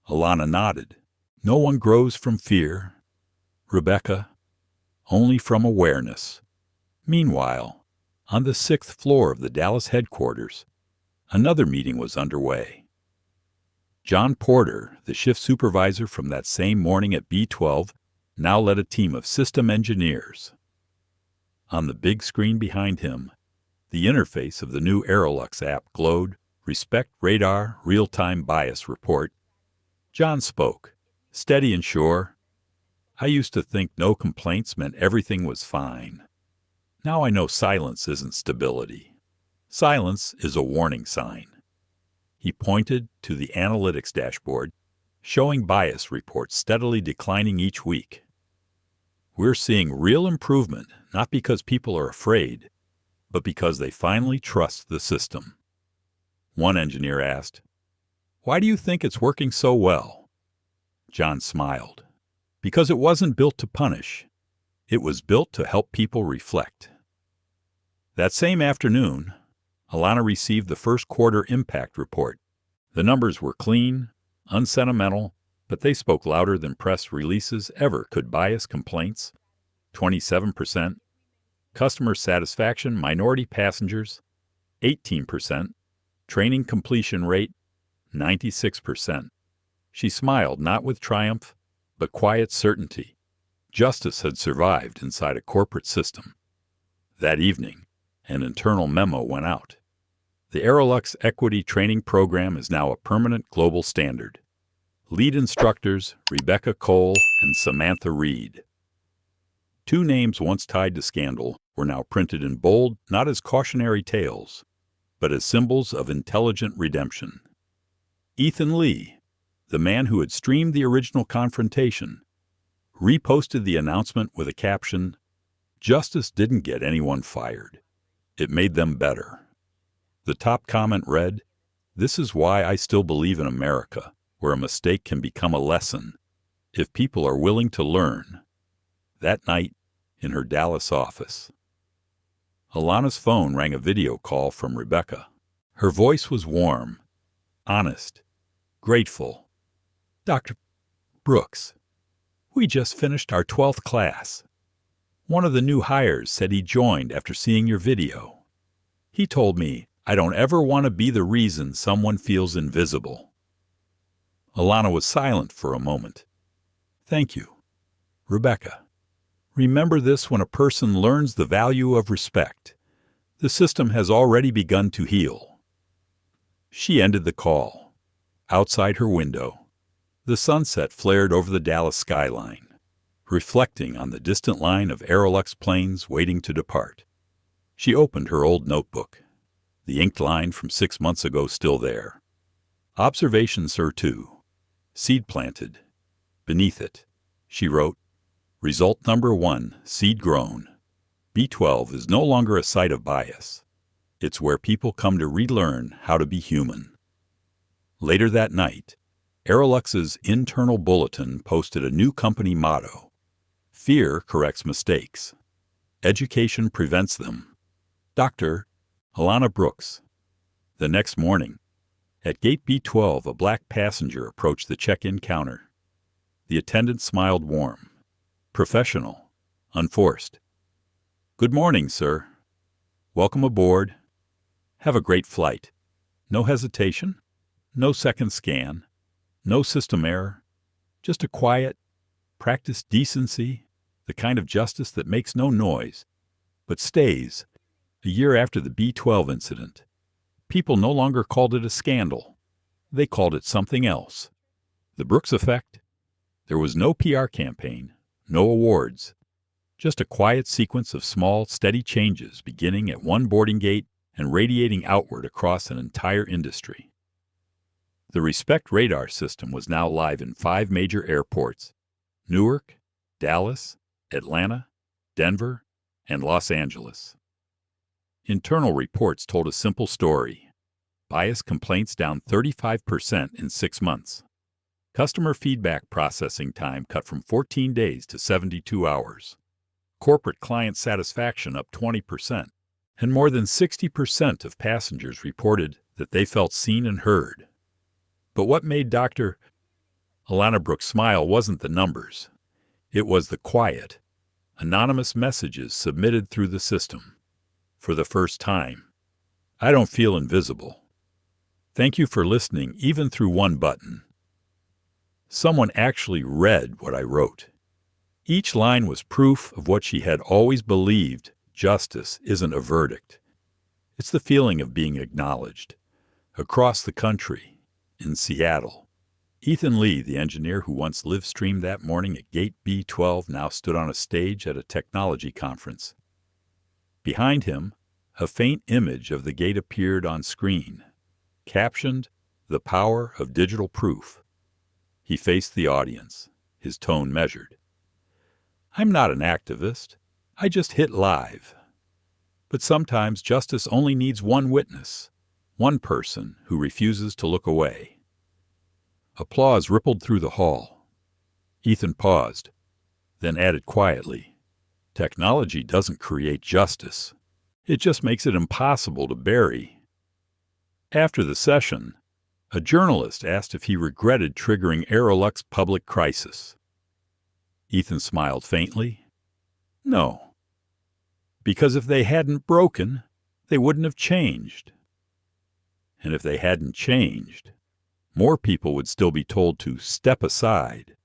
Alana nodded. "No one grows from fear, Rebecca, only from awareness." Meanwhile, on the 6th floor of the Dallas headquarters, another meeting was underway. John Porter, the shift supervisor from that same morning at B-12, now led a team of system engineers. On the big screen behind him, the interface of the new Aerolux app glowed, Respect Radar Real-Time Bias Report. John spoke, steady and sure. "I used to think no complaints meant everything was fine. Now I know silence isn't stability. Silence is a warning sign." He pointed to the analytics dashboard, showing bias reports steadily declining each week. "We're seeing real improvement, not because people are afraid, but because they finally trust the system." One engineer asked, "Why do you think it's working so well?" John smiled. Because it wasn't built to punish. It was built to help people reflect. That same afternoon, Alana received the first quarter impact report. The numbers were clean, unsentimental, but they spoke louder than press releases ever could. Bias complaints, 27%. Customer satisfaction, minority passengers, 18%. Training completion rate, 96%. She smiled, not with triumph, but quiet certainty. Justice had survived inside a corporate system. That evening, an internal memo went out. The Aerolux Equity Training Program is now a permanent global standard. Lead instructors, Rebecca Cole and Samantha Reed. Two names once tied to scandal were now printed in bold, not as cautionary tales, but as symbols of intelligent redemption. Ethan Lee, the man who had streamed the original confrontation, reposted the announcement with a caption, "Justice didn't get anyone fired. It made them better." The top comment read, "This is why I still believe in America, where a mistake can become a lesson, if people are willing to learn." That night, in her Dallas office, Alana's phone rang a video call from Rebecca. Her voice was warm, honest, grateful. "Dr. Brooks, we just finished our 12th class. One of the new hires said he joined after seeing your video. He told me, I don't ever want to be the reason someone feels invisible." Alana was silent for a moment. "Thank you, Rebecca. Remember this when a person learns the value of respect. The system has already begun to heal." She ended the call. Outside her window, the sunset flared over the Dallas skyline, reflecting on the distant line of Aerolux planes waiting to depart. She opened her old notebook, the inked line from 6 months ago still there. Observation Sir 2. Seed planted. Beneath it, she wrote, "Result number 1, seed grown. B12 is no longer a site of bias. It's where people come to relearn how to be human." Later that night, Aerolux's internal bulletin posted a new company motto: "Fear corrects mistakes. Education prevents them. Dr. Alana Brooks." The next morning, at gate B12, a black passenger approached the check-in counter. The attendant smiled warm, professional, unforced. "Good morning, sir. Welcome aboard. Have a great flight. No hesitation, no second scan, no system error, just a quiet, practiced decency, the kind of justice that makes no noise, but stays." A year after the B-12 incident, people no longer called it a scandal. They called it something else. The Brooks effect. There was no PR campaign, no awards, just a quiet sequence of small, steady changes beginning at one boarding gate and radiating outward across an entire industry. The Respect radar system was now live in 5 major airports: Newark, Dallas, Atlanta, Denver, and Los Angeles. Internal reports told a simple story. Bias complaints down 35% in 6 months. Customer feedback processing time cut from 14 days to 72 hours. Corporate client satisfaction up 20%. And more than 60% of passengers reported that they felt seen and heard. But what made Dr. Alana Brooks smile wasn't the numbers. It was the quiet, anonymous messages submitted through the system. For the first time, "I don't feel invisible. Thank you for listening, even through one button." Someone actually read what I wrote. Each line was proof of what she had always believed: justice isn't a verdict. It's the feeling of being acknowledged. Across the country, in Seattle, Ethan Lee, the engineer who once live-streamed that morning at Gate B12, now stood on a stage at a technology conference. Behind him, a faint image of the gate appeared on screen, captioned, "The Power of Digital Proof." He faced the audience, his tone measured. "I'm not an activist. I just hit live. But sometimes justice only needs one witness, one person who refuses to look away." Applause rippled through the hall. Ethan paused, then added quietly, "Technology doesn't create justice. It just makes it impossible to bury." After the session, a journalist asked if he regretted triggering Aerolux public crisis. Ethan smiled faintly. "No. Because if they hadn't broken, they wouldn't have changed. And if they hadn't changed, more people would still be told to step aside."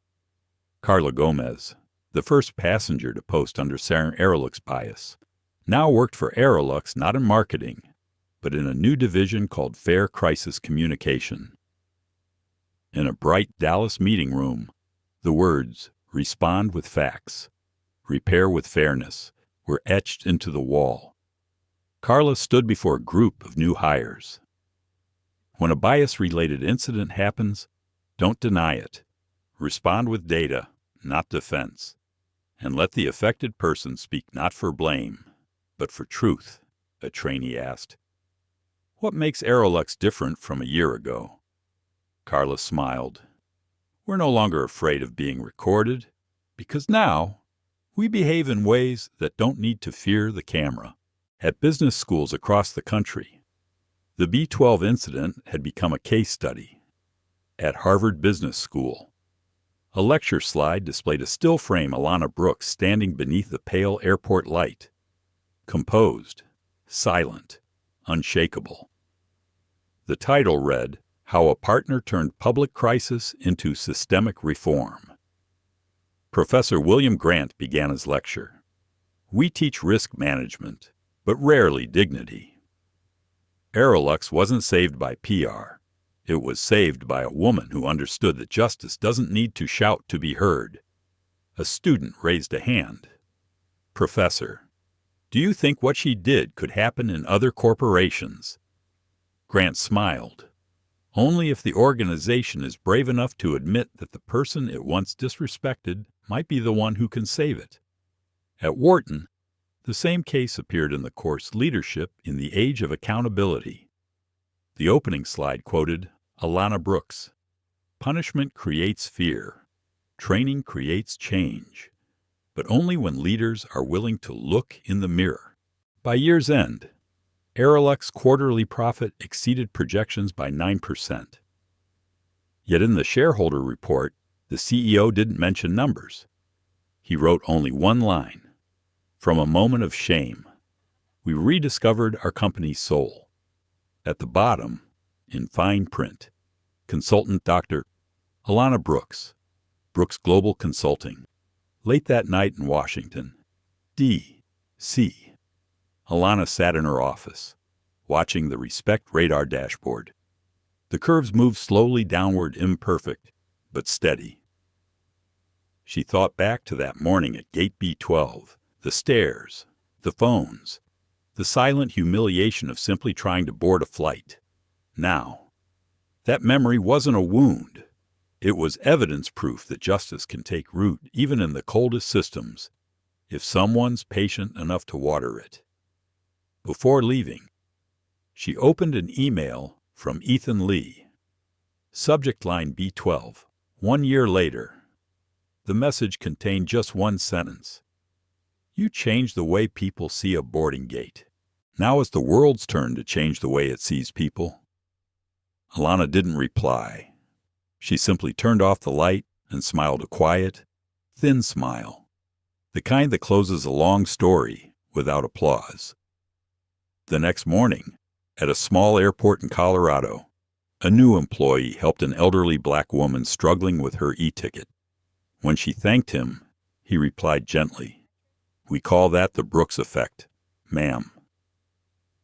Carla Gomez, the first passenger to post under Aerolux bias, now worked for Aerolux not in marketing, but in a new division called Fair Crisis Communication. In a bright Dallas meeting room, the words, "Respond with facts, repair with fairness," were etched into the wall. Carla stood before a group of new hires. When a bias-related incident happens, don't deny it. Respond with data, not defense. And let the affected person speak not for blame, but for truth, a trainee asked. "What makes Aerolux different from a year ago?" Carla smiled. "We're no longer afraid of being recorded, because now we behave in ways that don't need to fear the camera." At business schools across the country, the B-12 incident had become a case study. At Harvard Business School, a lecture slide displayed a still frame Alana Brooks standing beneath the pale airport light, composed, silent, unshakable. The title read, "How a Partner Turned Public Crisis into Systemic Reform." Professor William Grant began his lecture. "We teach risk management, but rarely dignity." Aerolux wasn't saved by PR. It was saved by a woman who understood that justice doesn't need to shout to be heard. A student raised a hand. "Professor, do you think what she did could happen in other corporations?" Grant smiled. "Only if the organization is brave enough to admit that the person it once disrespected might be the one who can save it." At Wharton, the same case appeared in the course Leadership in the Age of Accountability. The opening slide quoted Alana Brooks, "Punishment creates fear. Training creates change. But only when leaders are willing to look in the mirror." By year's end, Aerolux quarterly profit exceeded projections by 9%. Yet in the shareholder report, the CEO didn't mention numbers. He wrote only one line. "From a moment of shame, we rediscovered our company's soul." At the bottom, in fine print, consultant Dr. Alana Brooks, Brooks Global Consulting. Late that night in Washington, D.C., Alana sat in her office, watching the Respect radar dashboard. The curves moved slowly downward, imperfect, but steady. She thought back to that morning at Gate B-12, the stairs, the phones, the silent humiliation of simply trying to board a flight. Now, that memory wasn't a wound. It was evidence proof that justice can take root even in the coldest systems, if someone's patient enough to water it. Before leaving, she opened an email from Ethan Lee. Subject line B-12, 1 year later. The message contained just one sentence. "You changed the way people see a boarding gate. Now it's the world's turn to change the way it sees people." Alana didn't reply. She simply turned off the light and smiled a quiet, thin smile, the kind that closes a long story without applause. The next morning, at a small airport in Colorado, a new employee helped an elderly black woman struggling with her e-ticket. When she thanked him, he replied gently, "We call that the Brooks effect, ma'am."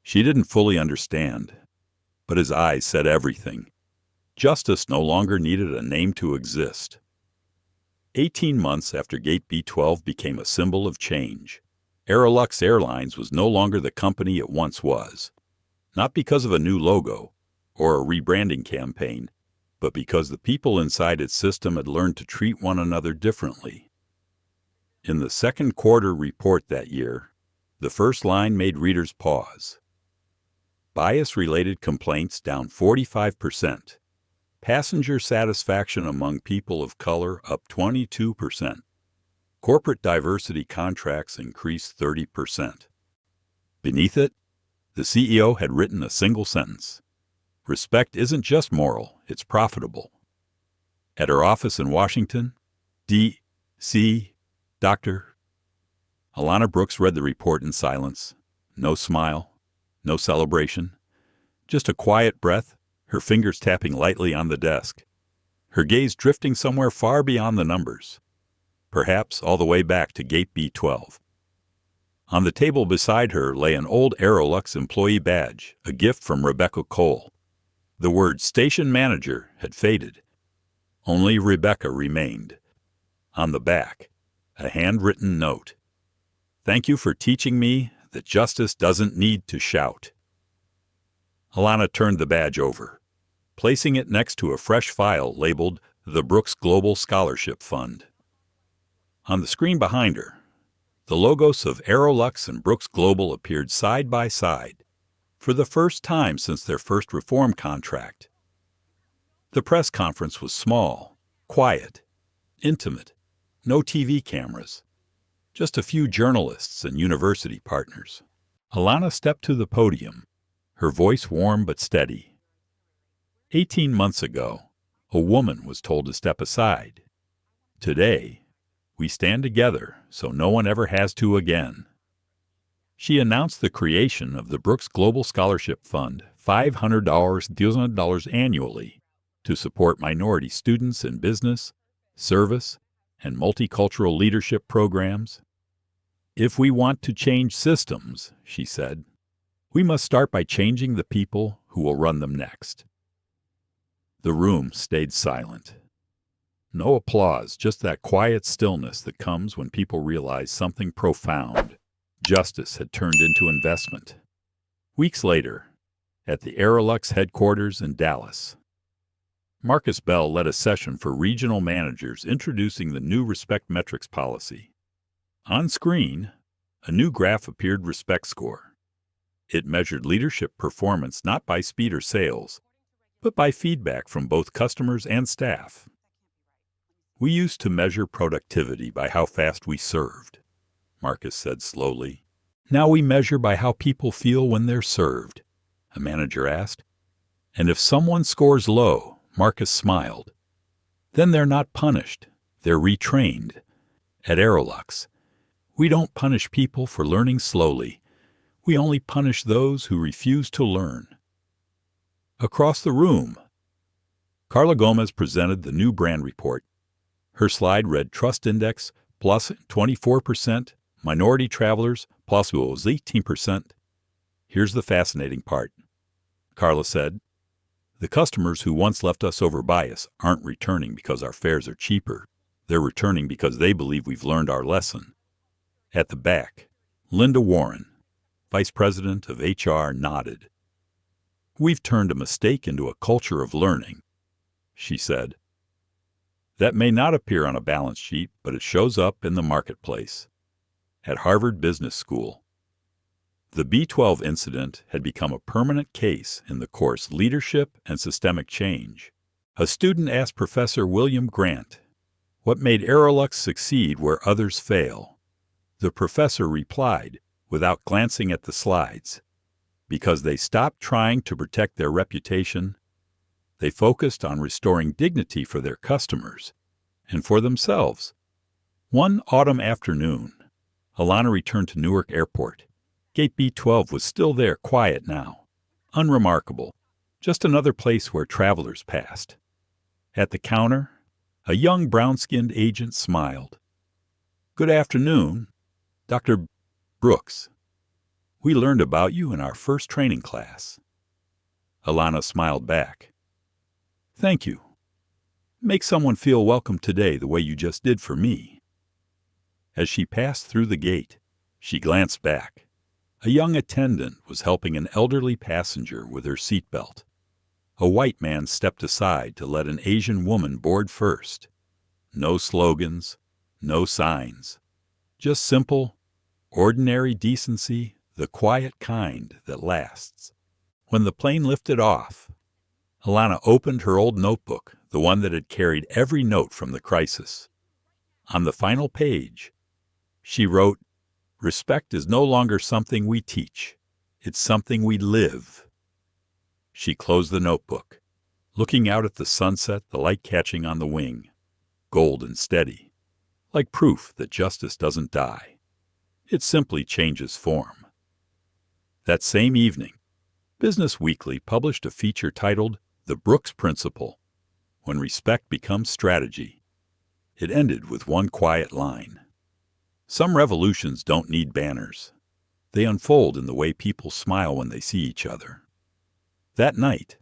She didn't fully understand, but his eyes said everything. Justice no longer needed a name to exist. 18 months after Gate B-12 became a symbol of change, Aerolux Airlines was no longer the company it once was. Not because of a new logo or a rebranding campaign, but because the people inside its system had learned to treat one another differently. In the second quarter report that year, the first line made readers pause. Bias-related complaints down 45%. Passenger satisfaction among people of color up 22%. Corporate diversity contracts increased 30%. Beneath it, the CEO had written a single sentence. Respect isn't just moral, it's profitable. At her office in Washington, D.C., Dr. Alana Brooks read the report in silence. No smile, no celebration, just a quiet breath, her fingers tapping lightly on the desk, her gaze drifting somewhere far beyond the numbers, perhaps all the way back to gate B12. On the table beside her lay an old Aerolux employee badge, a gift from Rebecca Cole. The word station manager had faded. Only Rebecca remained. On the back, a handwritten note. Thank you for teaching me that justice doesn't need to shout. Alana turned the badge over, placing it next to a fresh file labeled the Brooks Global Scholarship Fund. On the screen behind her, the logos of Aerolux and Brooks Global appeared side by side, for the first time since their first reform contract. The press conference was small, quiet, intimate, no TV cameras, just a few journalists and university partners. Alana stepped to the podium, her voice warm but steady. 18 months ago, a woman was told to step aside. Today, we stand together so no one ever has to again. She announced the creation of the Brooks Global Scholarship Fund, $500 annually, to support minority students in business, service, and multicultural leadership programs. If we want to change systems, she said, we must start by changing the people who will run them next. The room stayed silent. No applause, just that quiet stillness that comes when people realize something profound, justice, had turned into investment. Weeks later, at the Aerolux headquarters in Dallas, Marcus Bell led a session for regional managers introducing the new respect metrics policy. On screen, a new graph appeared, Respect Score. It measured leadership performance not by speed or sales, but by feedback from both customers and staff. We used to measure productivity by how fast we served, Marcus said slowly. Now we measure by how people feel when they're served, a manager asked. And if someone scores low, Marcus smiled, then they're not punished, they're retrained. At Aerolux, we don't punish people for learning slowly. We only punish those who refuse to learn. Across the room, Carla Gomez presented the new brand report. Her slide read Trust Index plus 24%, minority travelers plus 18%. Here's the fascinating part, Carla said. The customers who once left us over bias aren't returning because our fares are cheaper. They're returning because they believe we've learned our lesson. At the back, Linda Warren, Vice President of HR, nodded. We've turned a mistake into a culture of learning, she said. That may not appear on a balance sheet, but it shows up in the marketplace. At Harvard Business School, the B12 incident had become a permanent case in the course Leadership and Systemic Change. A student asked Professor William Grant, what made Aerolux succeed where others fail? The professor replied, without glancing at the slides, because they stopped trying to protect their reputation. They focused on restoring dignity for their customers and for themselves. One autumn afternoon, Alana returned to Newark Airport. Gate B12 was still there, quiet now, unremarkable, just another place where travelers passed. At the counter, a young brown-skinned agent smiled. Good afternoon, Dr. Brooks. We learned about you in our first training class. Alana smiled back. Thank you. Make someone feel welcome today the way you just did for me. As she passed through the gate, she glanced back. A young attendant was helping an elderly passenger with her seatbelt. A white man stepped aside to let an Asian woman board first. No slogans, no signs. Just simple, ordinary decency, the quiet kind that lasts. When the plane lifted off, Alana opened her old notebook, the one that had carried every note from the crisis. On the final page, she wrote, "Respect is no longer something we teach. It's something we live." She closed the notebook, looking out at the sunset, the light catching on the wing, gold and steady, like proof that justice doesn't die. It simply changes form. That same evening, Business Weekly published a feature titled "The Brooks Principle: When Respect Becomes Strategy." It ended with one quiet line. Some revolutions don't need banners. They unfold in the way people smile when they see each other. That night,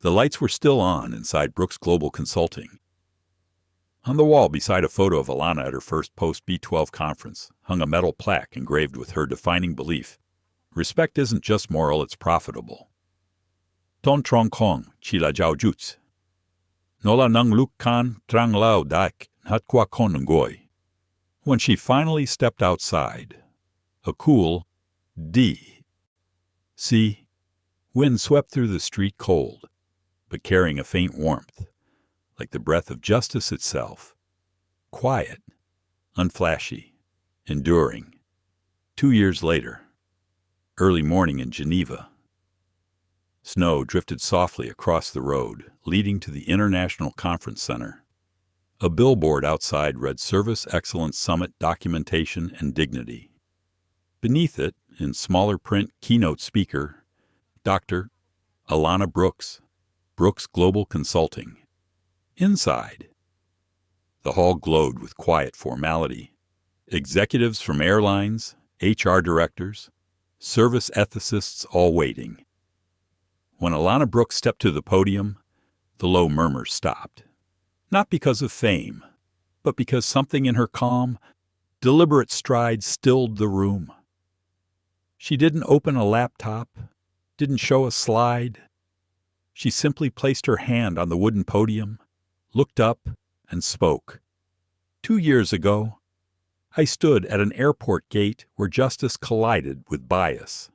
the lights were still on inside Brooks Global Consulting. On the wall beside a photo of Alana at her first post-B12 conference hung a metal plaque engraved with her defining belief: respect isn't just moral, it's profitable. Ton trong kong chi la jiao juts. Nola nang luk kan trang lao dak hat kwa kon ngoy. When she finally stepped outside, a cool D.C. wind swept through the street cold, but carrying a faint warmth, like the breath of justice itself. Quiet, unflashy, enduring. 2 years later, early morning in Geneva. Snow drifted softly across the road, leading to the International Conference Center. A billboard outside read Service Excellence Summit Documentation and Dignity. Beneath it, in smaller print, keynote speaker, Dr. Alana Brooks, Brooks Global Consulting. Inside, the hall glowed with quiet formality. Executives from airlines, HR directors, service ethicists all waiting. When Alana Brooks stepped to the podium, the low murmur stopped. Not because of fame, but because something in her calm, deliberate stride stilled the room. She didn't open a laptop, didn't show a slide. She simply placed her hand on the wooden podium, looked up, and spoke. 2 years ago, I stood at an airport gate where justice collided with bias.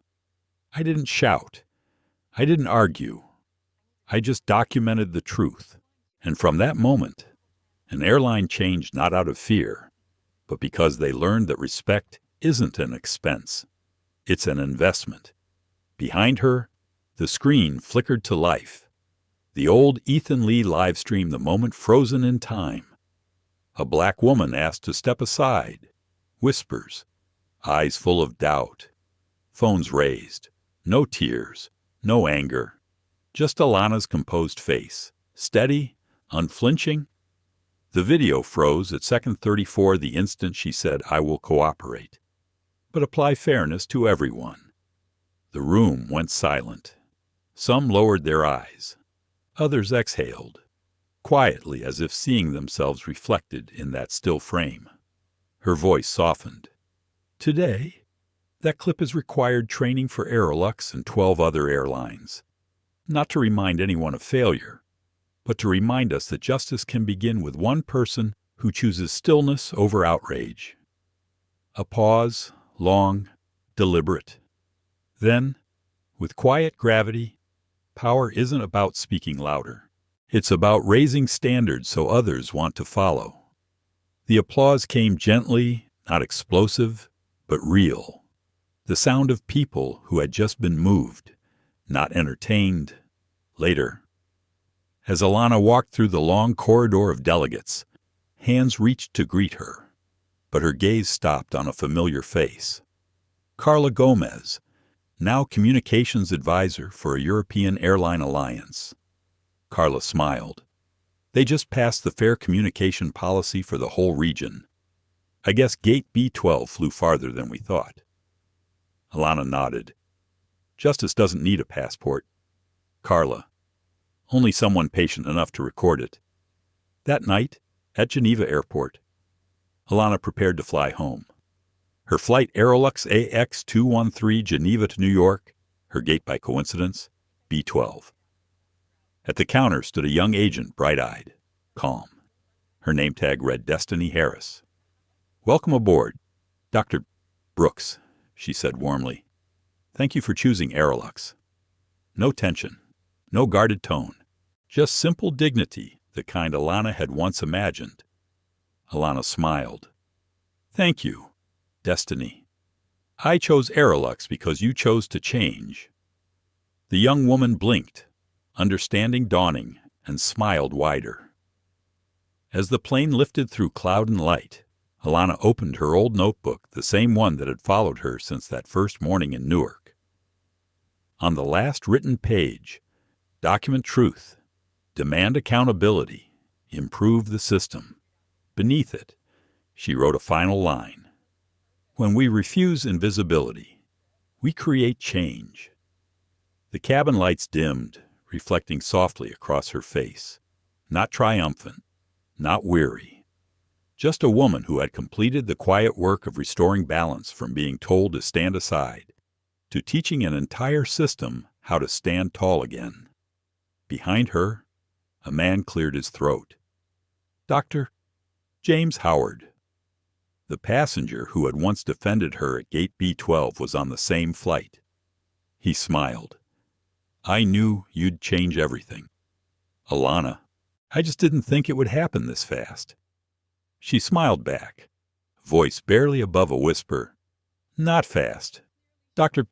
I didn't shout. I didn't argue. I just documented the truth. And from that moment, an airline changed not out of fear, but because they learned that respect isn't an expense. It's an investment. Behind her, the screen flickered to life. The old Ethan Lee live stream, the moment frozen in time. A black woman asked to step aside. Whispers, eyes full of doubt. Phones raised. No tears, no anger. Just Alana's composed face, steady, unflinching. The video froze at second 34 the instant she said, "I will cooperate, but apply fairness to everyone." The room went silent. Some lowered their eyes. Others exhaled, quietly as if seeing themselves reflected in that still frame. Her voice softened. Today, that clip has required training for Aerolux and 12 other airlines. Not to remind anyone of failure, but to remind us that justice can begin with one person who chooses stillness over outrage. A pause, long, deliberate. Then, with quiet gravity, power isn't about speaking louder. It's about raising standards so others want to follow. The applause came gently, not explosive, but real. The sound of people who had just been moved, not entertained. Later, as Alana walked through the long corridor of delegates, hands reached to greet her, but her gaze stopped on a familiar face. Carla Gomez, now communications advisor for a European airline alliance. Carla smiled. They just passed the fair communication policy for the whole region. I guess Gate B12 flew farther than we thought. Alana nodded. Justice doesn't need a passport. Carla. Only someone patient enough to record it. That night, at Geneva Airport, Alana prepared to fly home. Her flight Aerolux AX213 Geneva to New York, her gate by coincidence, B12. At the counter stood a young agent, bright-eyed, calm. Her name tag read Destiny Harris. "Welcome aboard, Dr. Brooks," she said warmly. "Thank you for choosing Aerolux." No tension, no guarded tone, Just simple dignity, the kind Alana had once imagined. Alana smiled. Thank you, Destiny. I chose Aerolux because you chose to change. The young woman blinked, understanding dawning, and smiled wider. As the plane lifted through cloud and light, Alana opened her old notebook, the same one that had followed her since that first morning in Newark. On the last written page, document truth, demand accountability, improve the system. Beneath it, she wrote a final line. When we refuse invisibility, we create change. The cabin lights dimmed, reflecting softly across her face. Not triumphant, not weary. Just a woman who had completed the quiet work of restoring balance from being told to stand aside, to teaching an entire system how to stand tall again. Behind her, a man cleared his throat. Dr. James Howard. The passenger who had once defended her at Gate B-12 was on the same flight. He smiled. I knew you'd change everything. Alana, I just didn't think it would happen this fast. She smiled back, voice barely above a whisper. Not fast. Dr.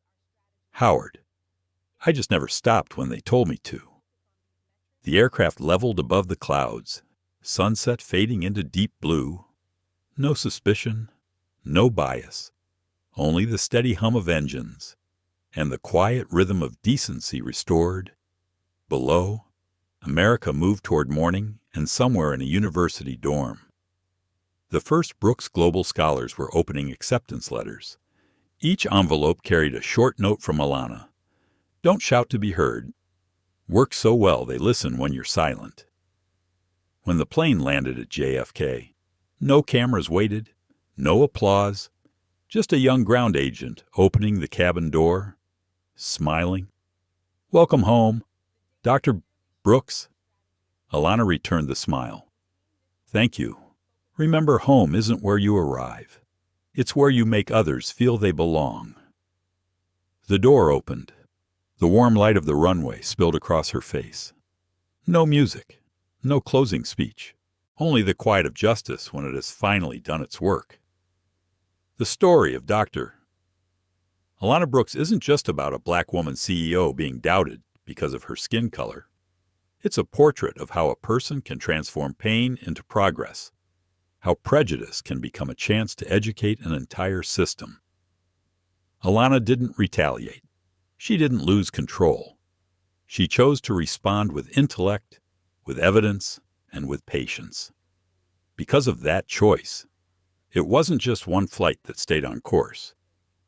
Howard, I just never stopped when they told me to. The aircraft leveled above the clouds, sunset fading into deep blue. No suspicion, no bias, only the steady hum of engines, and the quiet rhythm of decency restored. Below, America moved toward morning and somewhere in a university dorm. The first Brooks Global Scholars were opening acceptance letters. Each envelope carried a short note from Alana. Don't shout to be heard. Work so well they listen when you're silent. When the plane landed at JFK, no cameras waited, no applause, just a young ground agent opening the cabin door, smiling. Welcome home, Dr. Brooks. Alana returned the smile. Thank you. Remember, home isn't where you arrive. It's where you make others feel they belong. The door opened. The warm light of the runway spilled across her face. No music, no closing speech. Only the quiet of justice when it has finally done its work. The story of Dr. Alana Brooks isn't just about a black woman CEO being doubted because of her skin color. It's a portrait of how a person can transform pain into progress, how prejudice can become a chance to educate an entire system. Alana didn't retaliate. She didn't lose control. She chose to respond with intellect, with evidence, and with patience. Because of that choice, it wasn't just one flight that stayed on course.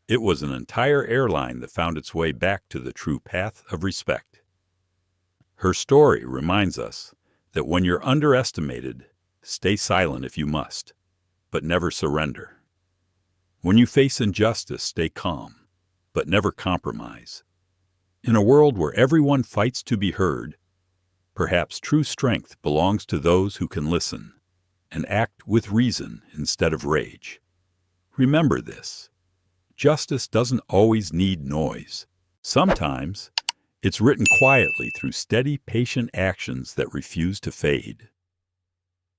It was an entire airline that found its way back to the true path of respect. Her story reminds us that when you're underestimated, stay silent if you must, but never surrender. When you face injustice, stay calm, but never compromise. In a world where everyone fights to be heard, perhaps true strength belongs to those who can listen and act with reason instead of rage. Remember this. Justice doesn't always need noise. Sometimes it's written quietly through steady, patient actions that refuse to fade.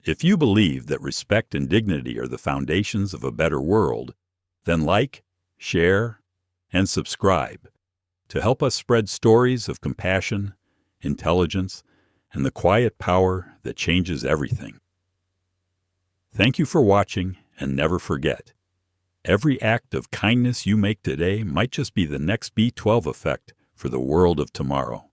If you believe that respect and dignity are the foundations of a better world, then like, share, and subscribe to help us spread stories of compassion, intelligence, and the quiet power that changes everything. Thank you for watching, and never forget, every act of kindness you make today might just be the next B-12 effect for the world of tomorrow.